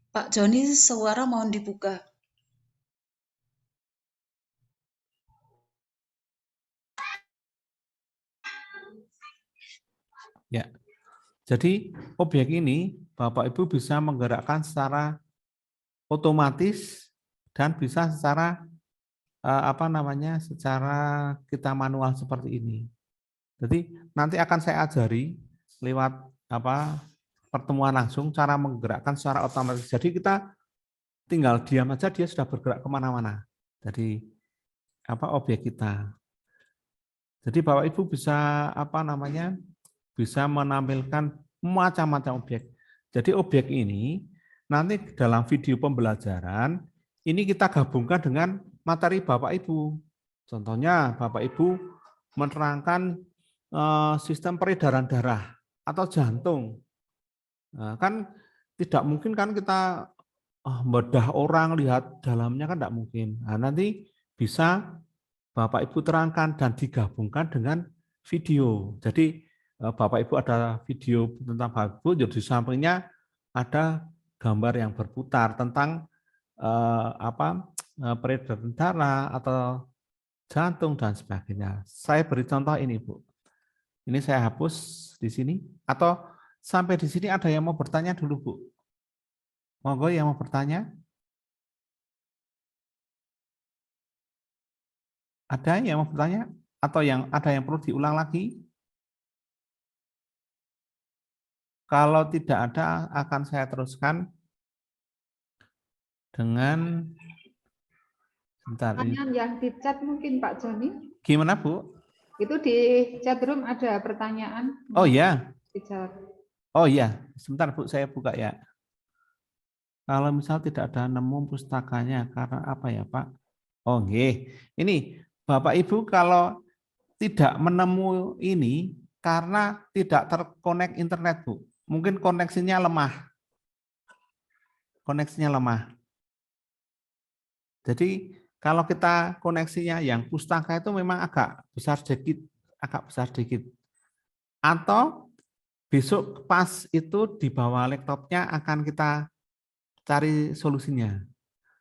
Speaker 7: Pak Joni, suara mohon dibuka.
Speaker 1: Ya. Jadi objek ini Bapak Ibu bisa menggerakkan secara otomatis dan bisa secara secara kita manual seperti ini. Jadi nanti akan saya ajari lewat pertemuan langsung cara menggerakkan secara otomatis. Jadi kita tinggal diam aja dia sudah bergerak kemana-mana. Jadi objek kita. Jadi Bapak Ibu bisa bisa menampilkan macam-macam objek. Jadi objek ini nanti dalam video pembelajaran ini kita gabungkan dengan materi Bapak Ibu. Contohnya Bapak Ibu menerangkan sistem peredaran darah atau jantung. Nah, kan tidak mungkin kan kita bedah orang lihat dalamnya kan tidak mungkin. Nah, nanti bisa Bapak Ibu terangkan dan digabungkan dengan video. Jadi Bapak Ibu ada video tentang Bapak Ibu, jadi di sampingnya ada gambar yang berputar tentang peredaran darah atau jantung dan sebagainya. Saya beri contoh ini, Bu. Ini saya hapus di sini atau sampai di sini ada yang mau bertanya dulu, Bu? Monggo yang mau bertanya? Ada yang mau bertanya atau ada yang perlu diulang lagi? Kalau tidak ada, akan saya teruskan dengan
Speaker 8: Pertanyaan yang di chat mungkin Pak Joni.
Speaker 1: Gimana, Bu?
Speaker 8: Itu di chat room ada pertanyaan.
Speaker 1: Oh iya.
Speaker 8: Dijawab.
Speaker 1: Oh iya, sebentar Bu, saya buka ya. Kalau misal tidak ada nemu pustakanya, karena apa ya Pak? Oh nggih. Ini Bapak Ibu kalau tidak menemu ini karena tidak terkonek internet, Bu. Mungkin koneksinya lemah. Koneksinya lemah. Jadi kalau kita koneksinya yang pustaka itu memang agak besar sedikit. Atau besok pas itu di bawah laptopnya akan kita cari solusinya.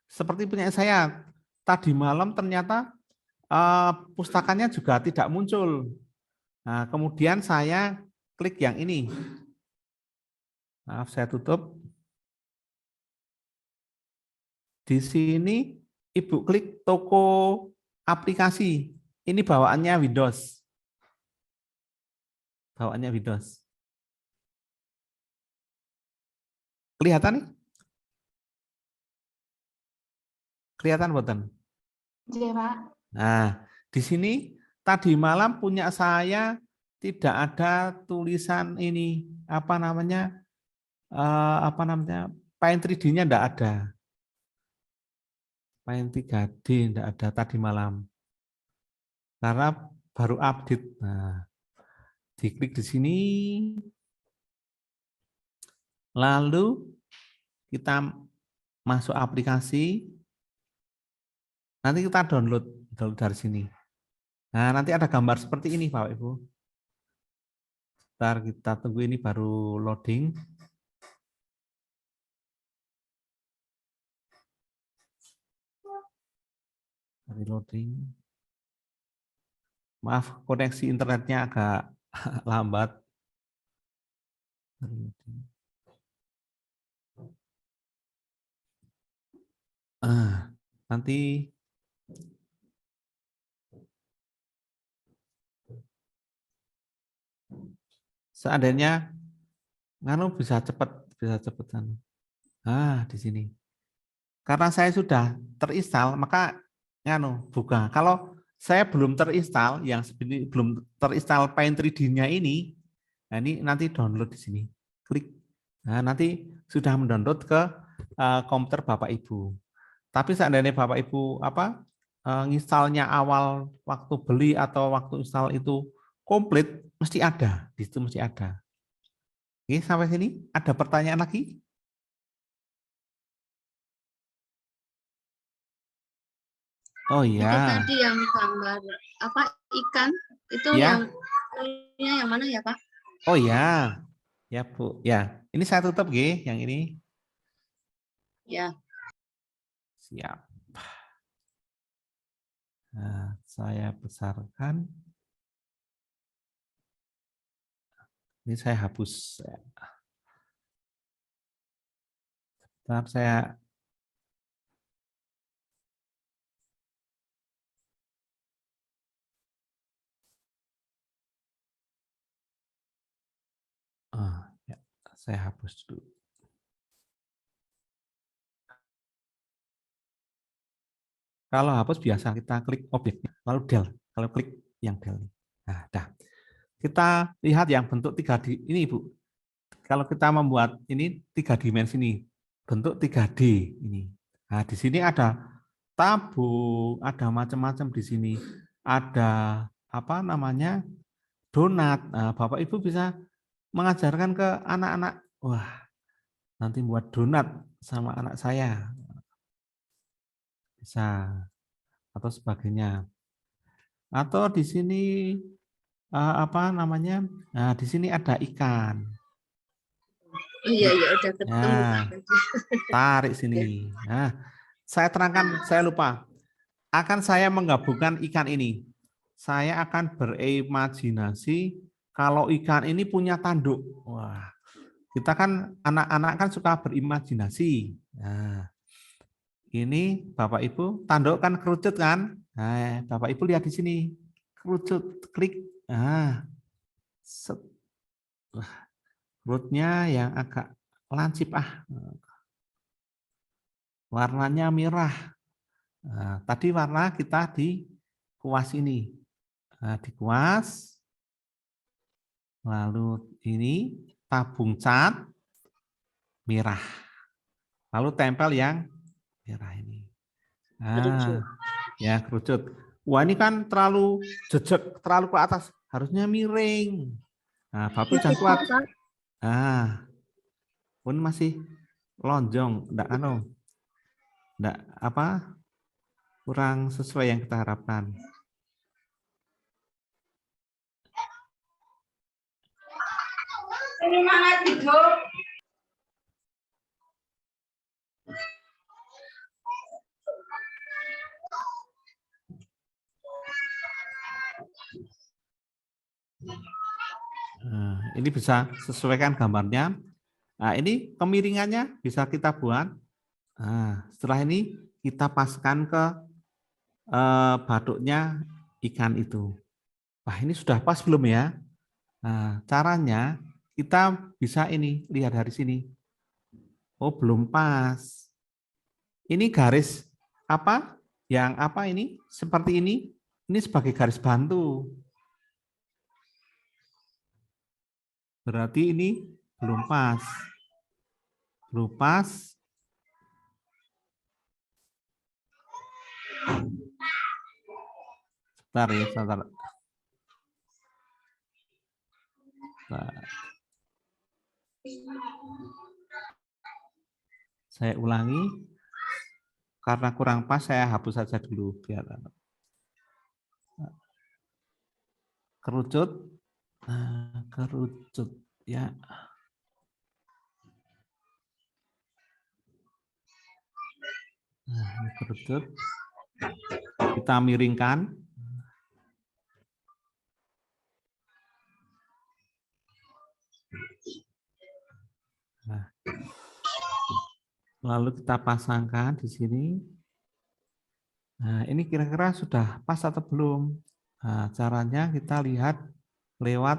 Speaker 1: Seperti punya saya, tadi malam ternyata pustakanya juga tidak muncul. Nah, kemudian saya klik yang ini. Maaf, saya tutup. Di sini Ibu klik toko aplikasi. Ini bawaannya Windows. Bawaannya Windows. Kelihatan nih? Kelihatan buatan?
Speaker 8: Iya, Pak.
Speaker 1: Nah, di sini tadi malam punya saya tidak ada tulisan ini Paint 3D-nya enggak ada. Paint 3D enggak ada tadi malam. Karena baru update. Nah, diklik di sini. Lalu kita masuk aplikasi. Nanti kita download dari sini. Nah, nanti ada gambar seperti ini, Bapak Ibu. Ntar kita tunggu ini baru loading. Loading. Maaf, koneksi internetnya agak lambat. Nanti seandainya bisa cepetan. Di sini. Karena saya sudah terinstall, maka buka. Kalau saya belum terinstall, yang belum terinstall Paint 3D-nya ini, nah ini nanti download di sini. Klik. Nah, nanti sudah mendownload ke komputer Bapak Ibu. Tapi seandainya Bapak Ibu nginstalnya awal waktu beli atau waktu install itu komplit, mesti ada. Di situ mesti ada. Oke, sampai sini ada pertanyaan lagi? Oh
Speaker 5: Itu
Speaker 1: ya,
Speaker 5: tadi yang gambar apa ikan itu
Speaker 1: ya.
Speaker 5: yang mana ya Pak?
Speaker 1: Oh ya, ya Bu. Ya, ini saya tutup G, yang ini.
Speaker 5: Ya.
Speaker 1: Siap. Nah, saya besarkan. Ini saya hapus. Bentar, saya ya, saya hapus dulu. Kalau hapus biasa kita klik objeknya, lalu del. Kalau klik yang del. Nah, dah. Kita lihat yang bentuk 3D ini, Ibu. Kalau kita membuat ini 3 dimensi ini, bentuk 3D ini. Nah, di sini ada tabung, ada macam-macam di sini. Ada apa namanya? Donat. Nah, Bapak Ibu bisa mengajarkan ke anak-anak, wah, nanti buat donat sama anak saya. Bisa atau sebagainya. Atau di sini apa namanya? Nah, di sini ada ikan.
Speaker 5: Oh iya ya udah ketemu
Speaker 1: Nah,
Speaker 5: Pak.
Speaker 1: tarik sini. Nah, saya terangkan, saya lupa. Akan saya menggabungkan ikan ini. Saya akan berimajinasi kalau ikan ini punya tanduk. Wah, kita kan anak-anak kan suka berimajinasi. Nah, ini Bapak Ibu, tanduk kan kerucut kan? Nah, Bapak Ibu lihat di sini. Kerucut, klik. Nah, set. Perutnya yang agak lancip warnanya merah. Nah, tadi warna kita di kuas ini. Nah, dikuas. Lalu ini tabung cat merah. Lalu tempel yang merah ini. Nah, ya kerucut. Wah, ini kan terlalu jejak, terlalu ke atas. Harusnya miring. Nah, Bapak jangan kuat. Nah, pun masih lonjong, enggak enggak apa? Kurang sesuai yang kita harapkan.
Speaker 3: Ini mana tidur?
Speaker 1: Nah, ini bisa sesuaikan gambarnya. Nah, ini kemiringannya bisa kita buat. Nah, setelah ini kita paskan ke batuknya ikan itu. Wah, ini sudah pas belum ya? Nah, caranya kita bisa ini, lihat dari sini. Oh, belum pas. Ini garis apa? Yang apa ini? Seperti ini. Ini sebagai garis bantu. Berarti ini belum pas. Belum pas. Sebentar ya, sebentar. Nah, saya ulangi. Karena kurang pas, saya hapus saja dulu. Biar kerucut. Nah, kerucut ya. Nah, ini kerucut. Kita miringkan. Nah, lalu kita pasangkan di sini. Nah, ini kira-kira sudah pas atau belum? Nah, caranya kita lihat lewat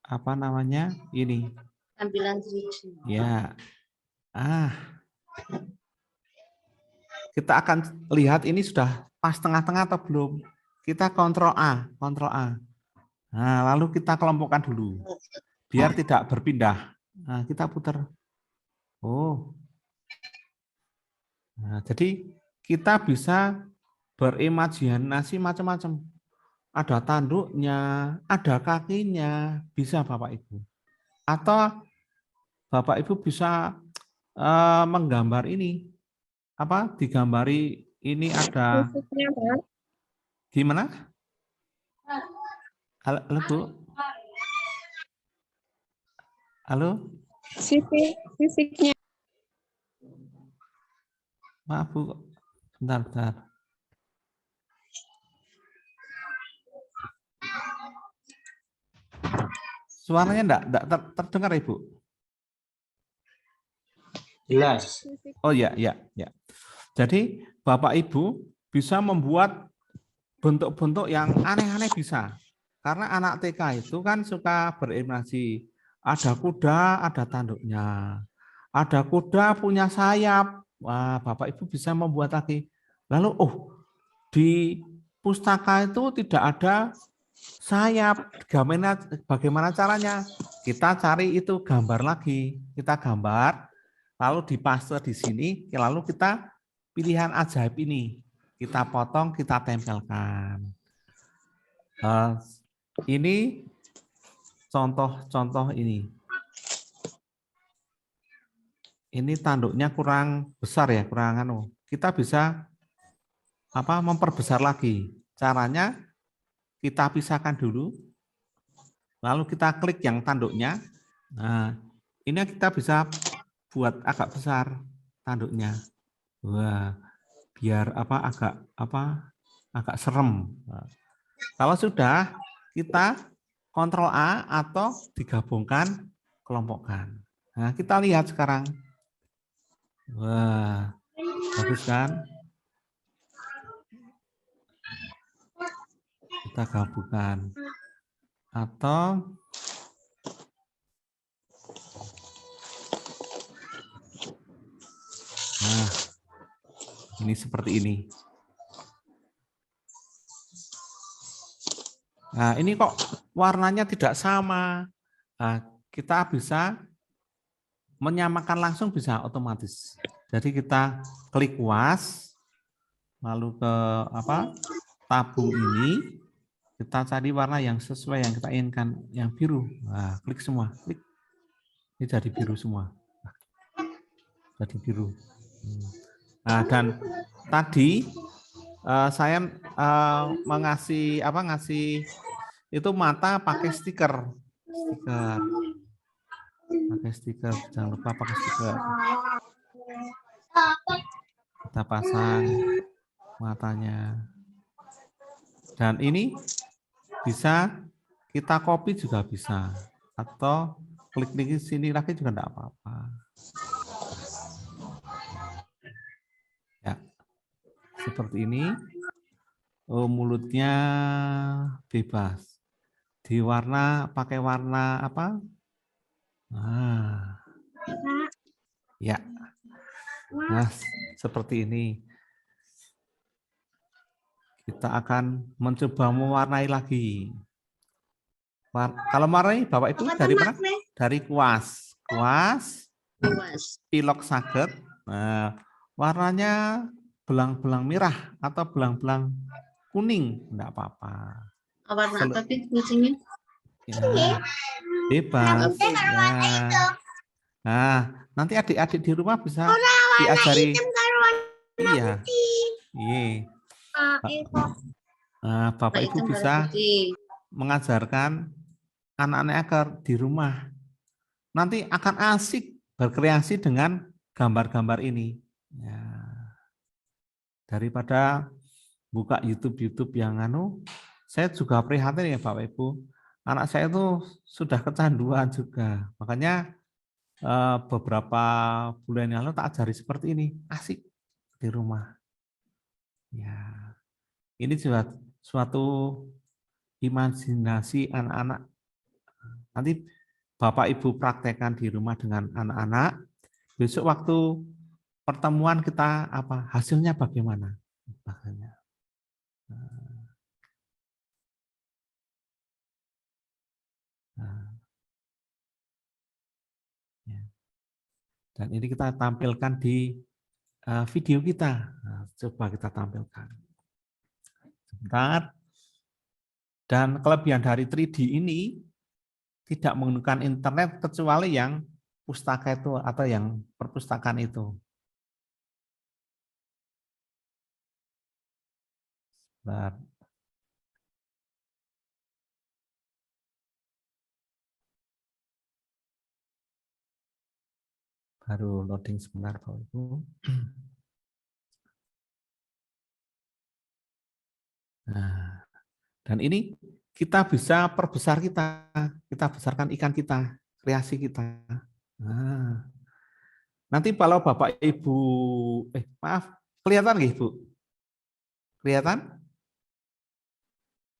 Speaker 1: apa namanya ini.
Speaker 5: Tampilan 3D.
Speaker 1: Ya, kita akan lihat ini sudah pas tengah-tengah atau belum. Kita kontrol A. Nah, lalu kita kelompokkan dulu, biar tidak berpindah. Nah, kita putar. Oh, nah, jadi kita bisa berimajinasi macam-macam. Ada tanduknya, ada kakinya, bisa Bapak Ibu. Atau Bapak Ibu bisa menggambar ini, apa? Digambari ini ada
Speaker 5: Fisiknya, Pak.
Speaker 1: gimana? Halo, halo, Bu. Halo,
Speaker 5: Fisiknya.
Speaker 1: maaf Bu, bentar. Suaranya enggak terdengar Ibu?
Speaker 9: Jelas.
Speaker 1: Oh ya. Jadi Bapak Ibu bisa membuat bentuk-bentuk yang aneh-aneh bisa. Karena anak TK itu kan suka berimajinasi. Ada kuda, ada tanduknya. Ada kuda punya sayap. Wah, Bapak Ibu bisa membuat lagi. Lalu, di pustaka itu tidak ada sayap. Bagaimana caranya? Kita cari itu gambar lagi. Kita gambar, lalu dipaste di sini, lalu kita pilihan ajaib ini. Kita potong, kita tempelkan. Ini contoh ini. Ini tanduknya kurang besar ya, kita bisa memperbesar lagi. Caranya kita pisahkan dulu, lalu kita klik yang tanduknya. Nah, ini kita bisa buat agak besar tanduknya. Wah, biar agak serem. Nah, kalau sudah, kita Ctrl A atau digabungkan, kelompokkan. Nah, kita lihat sekarang. Wah, bagus kan? Kita gabungkan. Atau nah, ini seperti ini. Nah, ini kok warnanya tidak sama. Nah, kita bisa menyamakan langsung, bisa otomatis. Jadi kita klik was, lalu ke tabung ini, kita cari warna yang sesuai yang kita inginkan, yang biru. Nah, klik semua, klik. Ini jadi biru semua. Jadi biru. Nah, dan tadi saya ngasih itu mata pakai stiker. Pakai stiker, jangan lupa pakai stiker. Kita pasang matanya. Dan ini bisa kita copy juga bisa. Atau klik di sini lagi juga enggak apa-apa. Ya. Seperti ini. Mulutnya bebas. Pakai warna apa? Ya. Nah, seperti ini. Kita akan mencoba mewarnai lagi. Kalau mewarnai, Bapak Ibu dari mana? Dari kuas. Pilok saged. Nah, warnanya belang-belang merah atau belang-belang kuning, enggak apa-apa.
Speaker 5: Warna apa kucingnya?
Speaker 1: Ya, bebas. Ya. Nah, nanti adik-adik di rumah bisa diajari. Iya. Nah, Bapak Ibu bisa mengajarkan anak-anak agar di rumah nanti akan asik berkreasi dengan gambar-gambar ini. Ya. Daripada buka YouTube yang saya juga prihatin ya Bapak Ibu. Anak saya itu sudah kecanduan juga. Makanya beberapa bulan yang lalu tak ajari seperti ini, asik di rumah. Ya, ini juga suatu imajinasi anak-anak. Nanti Bapak Ibu praktekkan di rumah dengan anak-anak. Besok waktu pertemuan kita hasilnya bagaimana? Makanya. Dan ini kita tampilkan di video kita. Nah, coba kita tampilkan. Sebentar. Dan kelebihan dari 3D ini tidak menggunakan internet kecuali yang pustaka itu atau yang perpustakaan itu. Bentar. Baru loading sebentar Bapak Ibu. Nah, dan ini kita bisa perbesar kita besarkan ikan kita, kreasi kita. Nah, nanti kalau Bapak Ibu, maaf, kelihatan nggih Bu? Kelihatan?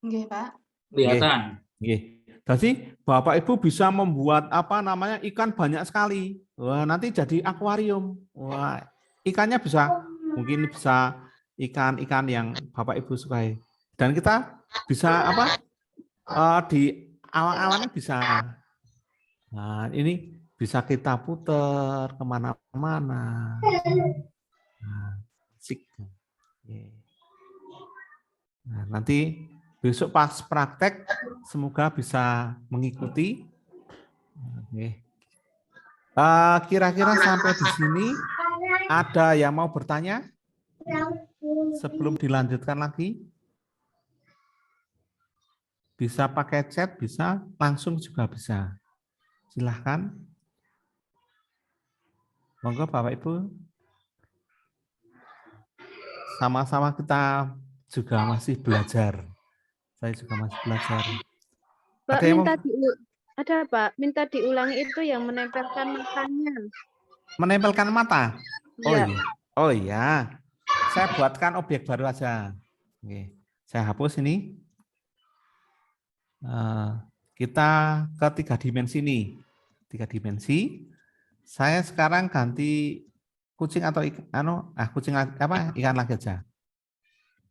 Speaker 7: Nggih, Pak.
Speaker 9: Kelihatan.
Speaker 1: Nggih. Jadi Bapak Ibu bisa membuat apa namanya ikan banyak sekali. Wah, nanti jadi akuarium. Wah, ikannya mungkin bisa ikan-ikan yang Bapak Ibu sukai. Dan kita bisa apa? Di awal-awalnya bisa. Nah, ini bisa kita putar kemana-mana. Nah, asik. Nah, nanti besok pas praktek semoga bisa mengikuti. Oke. Kira-kira sampai di sini ada yang mau bertanya sebelum dilanjutkan lagi? Bisa pakai chat, bisa langsung juga bisa. Silahkan. Monggo Bapak Ibu. Sama-sama kita juga masih belajar. Saya juga masih belajar.
Speaker 10: Pak,
Speaker 1: Ada yang
Speaker 10: minta diulangi itu yang menempelkan matanya.
Speaker 1: Menempelkan mata? Oh
Speaker 10: Iya.
Speaker 1: iya. Oh iya. Saya buatkan objek baru aja. Oke. Saya hapus ini. Kita ke 3 dimensi nih. 3 dimensi. Saya sekarang ganti kucing atau kucing apa? Ikan lagi aja.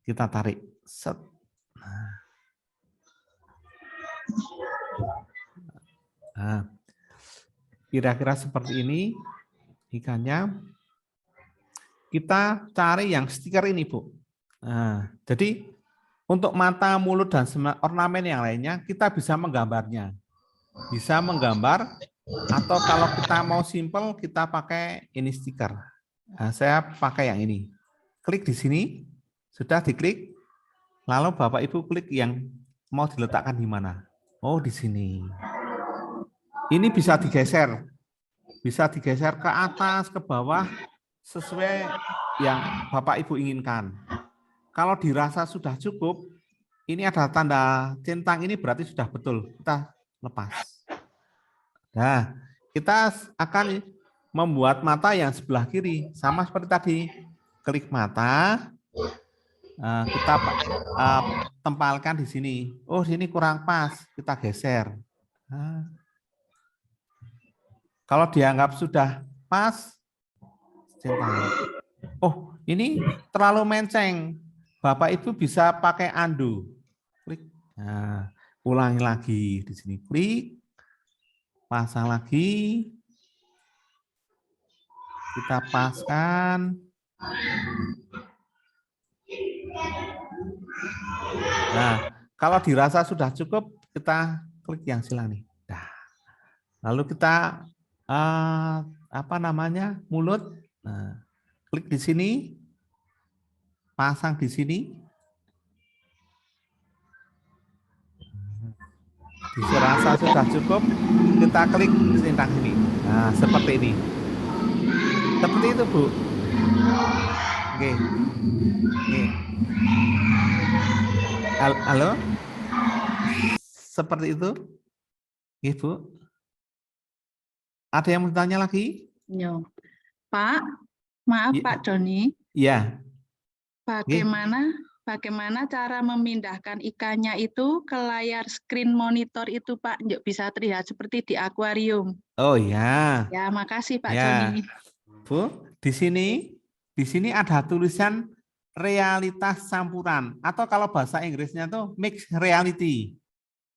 Speaker 1: Kita tarik. Set. Nah, kira-kira seperti ini ikannya. Kita cari yang stiker ini, Bu. Nah, jadi untuk mata, mulut, dan ornamen yang lainnya, kita bisa menggambarnya. Bisa menggambar, atau kalau kita mau simple, kita pakai ini stiker. Nah, saya pakai yang ini. Klik di sini, sudah diklik, lalu Bapak Ibu klik yang mau diletakkan di mana. Oh, di sini. Ini bisa digeser. Bisa digeser ke atas, ke bawah, sesuai yang Bapak Ibu inginkan. Kalau dirasa sudah cukup, ini ada tanda centang, ini berarti sudah betul. Kita lepas. Nah, kita akan membuat mata yang sebelah kiri. Sama seperti tadi. Klik mata. Kita tempalkan di sini. Oh, sini kurang pas. Kita geser. Nah, kalau dianggap sudah pas, centang. Oh, ini terlalu menceng. Bapak Ibu bisa pakai undo. Klik. Nah, ulangi lagi di sini. Klik. Pasang lagi. Kita paskan. Nah, kalau dirasa sudah cukup, kita klik yang silang nih. Nah, lalu kita mulut. Nah, klik di sini. Pasang di sini. Dirasa sudah cukup, kita klik centang ini. Nah, seperti ini. Seperti itu, Bu. Oke. Oke. Halo? Seperti itu? Ibu? Ada yang mau tanya lagi?
Speaker 7: Yo. Pak, maaf Pak Doni.
Speaker 1: Iya.
Speaker 7: Bagaimana cara memindahkan ikannya itu ke layar screen monitor itu Pak? Bisa terlihat seperti di akuarium.
Speaker 1: Oh ya.
Speaker 7: Ya, makasih Pak
Speaker 1: Ya.
Speaker 7: Doni.
Speaker 1: Bu, di sini ada tulisan realitas campuran, atau kalau bahasa Inggrisnya tuh mixed reality.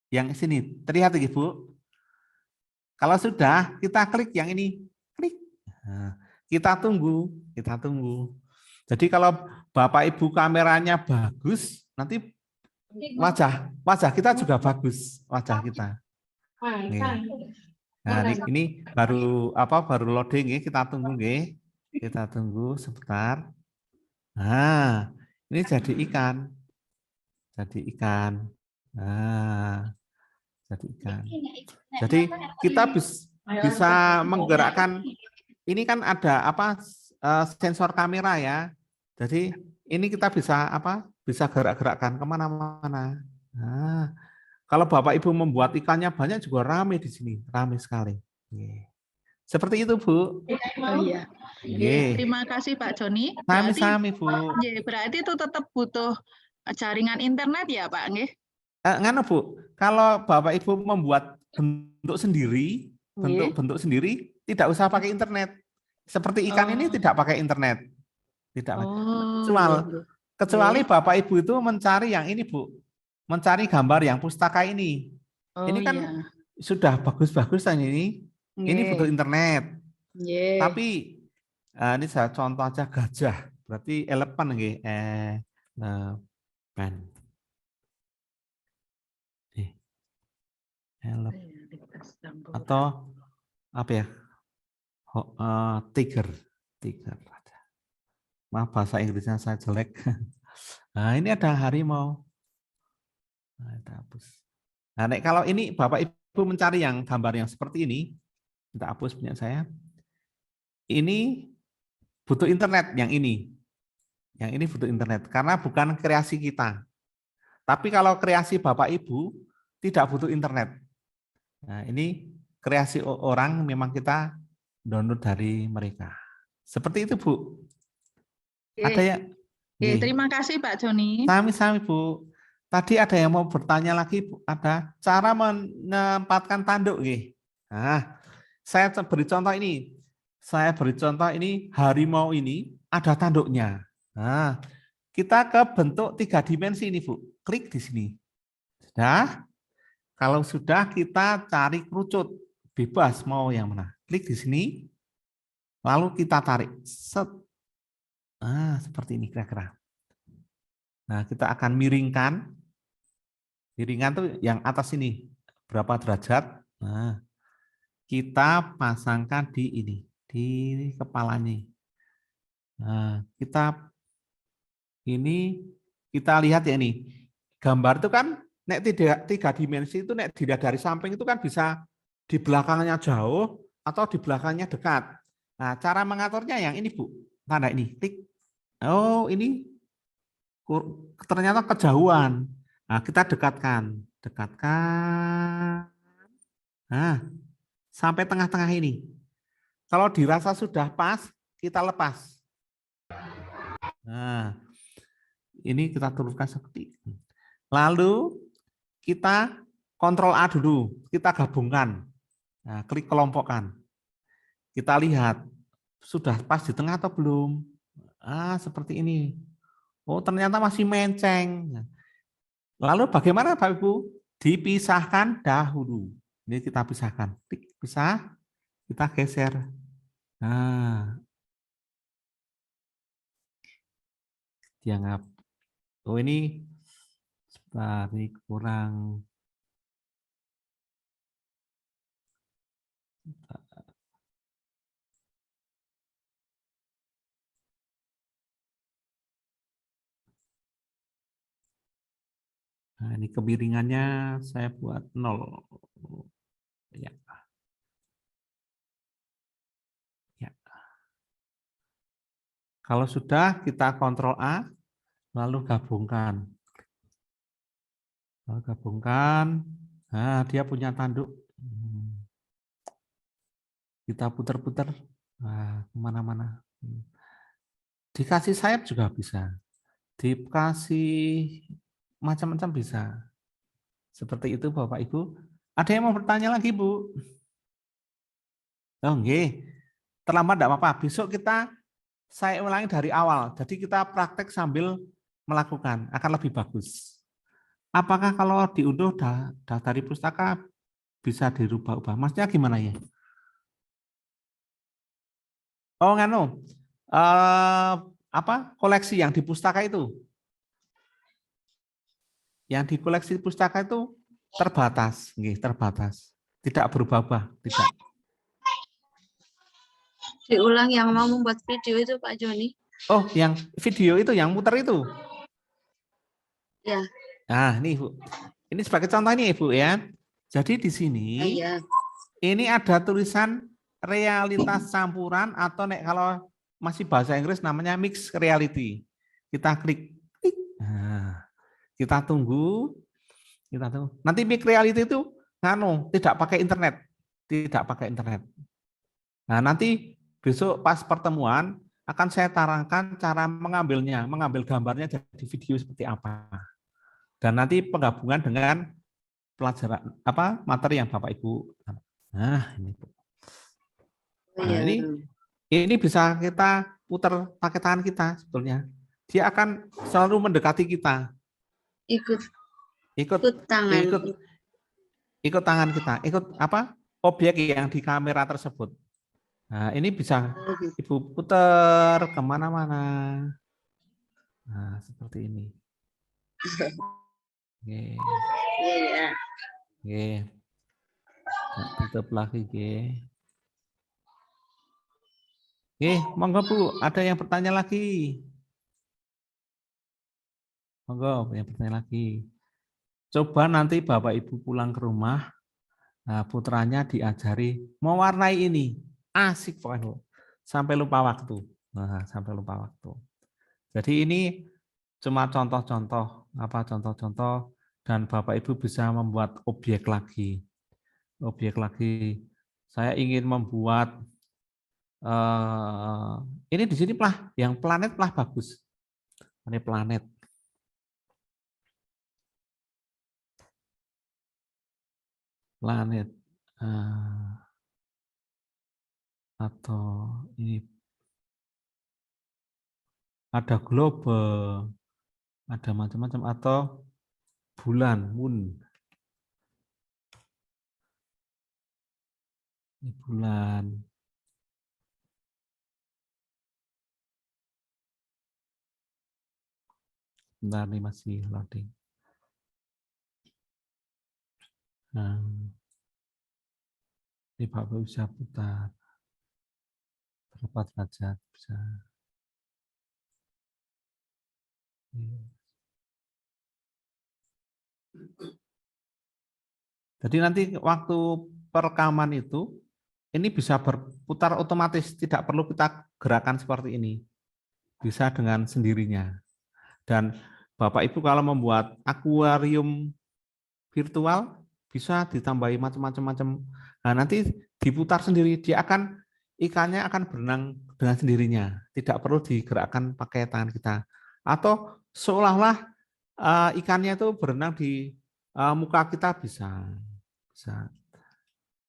Speaker 1: Yang sini terlihat Ibu. Kalau sudah, kita klik yang ini. Klik. Nah, kita tunggu. Jadi kalau Bapak Ibu kameranya bagus, nanti wajah kita juga bagus, wajah kita. Nah, ini baru loading ya, kita tunggu nggih. Kita tunggu sebentar. Nah, ini jadi ikan. jadi ikan. Nah, jadi ikan. Jadi kita bisa menggerakkan, ini kan ada apa sensor kamera ya. Jadi ini kita bisa apa? Bisa gerak-gerakkan kemana-mana. Nah, kalau Bapak Ibu membuat ikannya banyak juga rame di sini, rame sekali. Seperti itu, Bu.
Speaker 7: Oh iya. Terima kasih Pak Joni.
Speaker 1: Sami-sami, Bu.
Speaker 7: Berarti itu tetap butuh jaringan internet ya, Pak? Nggih.
Speaker 1: Nganu, Bu. Kalau Bapak Ibu membuat bentuk sendiri, bentuk sendiri, tidak usah pakai internet. Seperti ikan ini tidak pakai internet. Tidak. Kecuali Bapak Ibu itu mencari yang ini, Bu. Mencari gambar yang pustaka ini. Ini kan sudah bagus-bagus ini. Ini butuh internet. Tapi ini saya contoh aja gajah. Berarti elephant nggih. Elephant. Atau apa ya? Tiger. Maaf bahasa Inggrisnya saya jelek. Nah, ini ada harimau. Nah, kalau ini Bapak Ibu mencari yang gambar yang seperti ini, kita hapus punya saya. Ini butuh internet yang ini. Yang ini butuh internet karena bukan kreasi kita. Tapi kalau kreasi Bapak Ibu tidak butuh internet. Nah, ini kreasi orang memang kita download dari mereka. Seperti itu, Bu. Ada ya?
Speaker 7: Terima kasih Pak Joni.
Speaker 1: Sami-sami, Bu. Tadi ada yang mau bertanya lagi, Bu. Ada cara menempatkan tanduk, nggih. Nah, saya beri contoh ini. Saya beri contoh ini, harimau ini ada tanduknya. Nah, kita ke bentuk 3 dimensi ini, Bu. Klik di sini. Sudah? Kalau sudah, kita cari kerucut. Bebas mau yang mana. Klik di sini. Lalu kita tarik. Set. Nah, seperti ini kira-kira. Nah, kita akan miringkan. Miringan tuh yang atas ini. Berapa derajat. Nah, kita pasangkan di ini. Di kepalanya. Nah, kita lihat ya ini. Gambar itu kan nek 3 dimensi itu nek dilihat dari samping itu kan bisa di belakangnya jauh atau di belakangnya dekat. Nah, cara mengaturnya yang ini, Bu. Tanda ini, klik. Oh, ini ternyata kejauhan. Nah, kita dekatkan. Nah, sampai tengah-tengah ini. Kalau dirasa sudah pas, kita lepas. Nah, ini kita turunkan seperti ini. Lalu kita Ctrl A dulu, kita gabungkan. Nah, klik kelompokkan. Kita lihat sudah pas di tengah atau belum. Seperti ini. Oh, ternyata masih menceng. Lalu bagaimana Bapak Ibu? Dipisahkan dahulu. Ini kita pisahkan. Klik pisah, kita geser. Nah, dianggap. Oh, ini kurang. Nah, ini kemiringannya saya buat 0. Ya. Ya. Kalau sudah, kita Ctrl A, lalu gabungkan. Nah, dia punya tanduk. Kita putar-putar. Nah, kemana-mana. Dikasih sayap juga bisa. Dikasih macam-macam bisa. Seperti itu Bapak Ibu. Ada yang mau bertanya lagi, Bu? Oh, nggih. Terlambat tidak apa-apa. Besok saya ulangi dari awal. Jadi kita praktek sambil melakukan. Akan lebih bagus. Apakah kalau diunduh dari pustaka bisa dirubah-ubah? Maksudnya gimana ya? Oh, nganu. Koleksi yang di pustaka itu? Yang di koleksi pustaka itu terbatas, terbatas. Tidak berubah-ubah, tidak.
Speaker 5: Diulang yang mau membuat video itu Pak Joni.
Speaker 1: Oh, yang video itu, yang muter itu?
Speaker 5: Ya.
Speaker 1: Nah, ini Ibu. Ini sebagai contoh ini Ibu ya. Jadi di sini
Speaker 5: Iya.
Speaker 1: ini ada tulisan realitas campuran atau kalau masih bahasa Inggris namanya mixed reality. Kita klik. Nah, kita tunggu. Nanti mixed reality itu tidak pakai internet. Tidak pakai internet. Nah, nanti besok pas pertemuan akan saya terangkan cara mengambilnya, mengambil gambarnya jadi video seperti apa. Dan nanti penggabungan dengan pelajaran materi yang Bapak Ibu. Nah, ini. Nah, ini bisa kita putar pakai tangan kita sebetulnya. Dia akan selalu mendekati kita. Ikut tangan kita. Ikut objek yang di kamera tersebut. Nah, ini bisa Ibu putar kemana-mana. Nah, seperti ini. Oke. Oke. Tutup lagi, oke. Oke, monggo Bu, ada yang bertanya lagi? Monggo, yang bertanya lagi. Coba nanti Bapak Ibu pulang ke rumah, putranya diajari mewarnai ini. Asik pokoknya. Sampai lupa waktu. Nah, sampai lupa waktu. Jadi ini cuma contoh-contoh, dan Bapak Ibu bisa membuat objek lagi. Saya ingin membuat ini di sini yang planet bagus. Ini planet. Atau ini ada global, ada macam-macam, atau bulan, moon. Ini bulan. Bentar nih masih loading. Nah, ini Bapak bisa putar. Berapa derajat bisa. Jadi nanti waktu perekaman itu, ini bisa berputar otomatis, tidak perlu kita gerakan seperti ini. Bisa dengan sendirinya. Dan Bapak Ibu kalau membuat akuarium virtual, bisa ditambahi macam-macam. Nah, nanti diputar sendiri, ikannya akan berenang dengan sendirinya, tidak perlu digerakkan pakai tangan kita. Atau seolah-olah ikannya itu berenang di muka kita bisa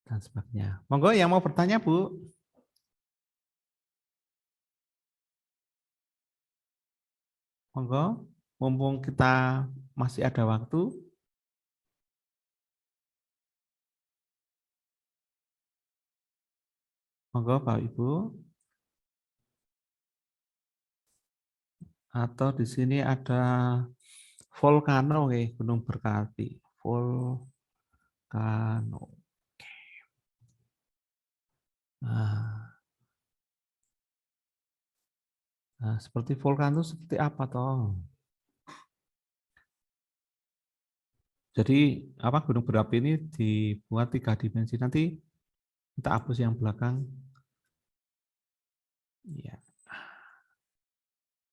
Speaker 1: dan sebagainya. Monggo yang mau bertanya, Bu. Monggo, mumpung kita masih ada waktu. Monggo, Pak Ibu. Atau di sini ada volcano, Gunung Berkapi. Volcano. Nah, seperti volcano seperti apa toh? Jadi gunung berapi ini dibuat 3 dimensi. Nanti kita hapus yang belakang. Ya.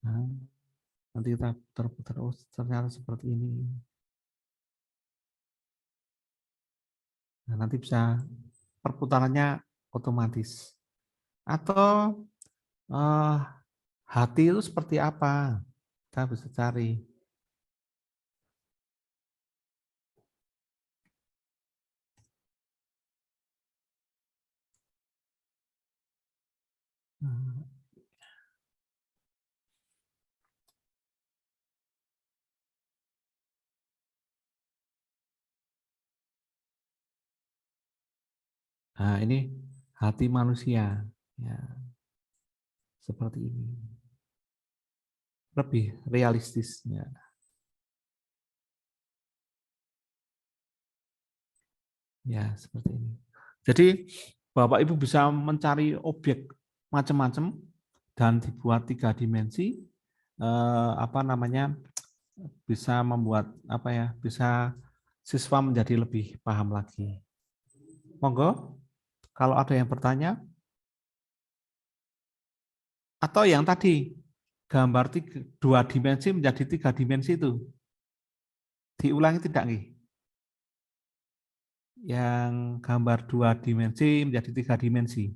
Speaker 1: Nah, nanti kita putar-putar. Oh, ternyata seperti ini. Nah, nanti bisa perputarannya otomatis. Atau hati itu seperti apa? Kita bisa cari. Nah, ini hati manusia. Ya. Seperti ini. Lebih realistisnya. Ya, seperti ini. Jadi, Bapak Ibu bisa mencari objek macam-macam dan dibuat 3 dimensi, bisa membuat apa ya, bisa siswa menjadi lebih paham lagi. Monggo, kalau ada yang bertanya, atau yang tadi gambar 2 dimensi menjadi 3 dimensi itu diulangi tidak nih? Yang gambar 2 dimensi menjadi 3 dimensi.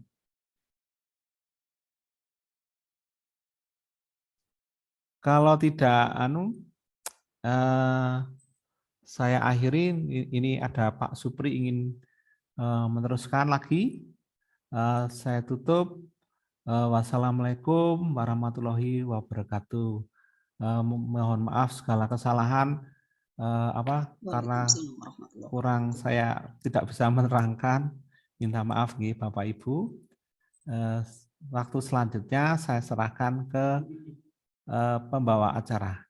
Speaker 1: Kalau tidak saya akhiri. Ini ada Pak Supri ingin meneruskan lagi. Saya tutup. Wassalamualaikum warahmatullahi wabarakatuh. Mohon maaf segala kesalahan karena kurang saya tidak bisa menerangkan. Minta maaf nih Bapak Ibu. Waktu selanjutnya saya serahkan ke pembawa acara.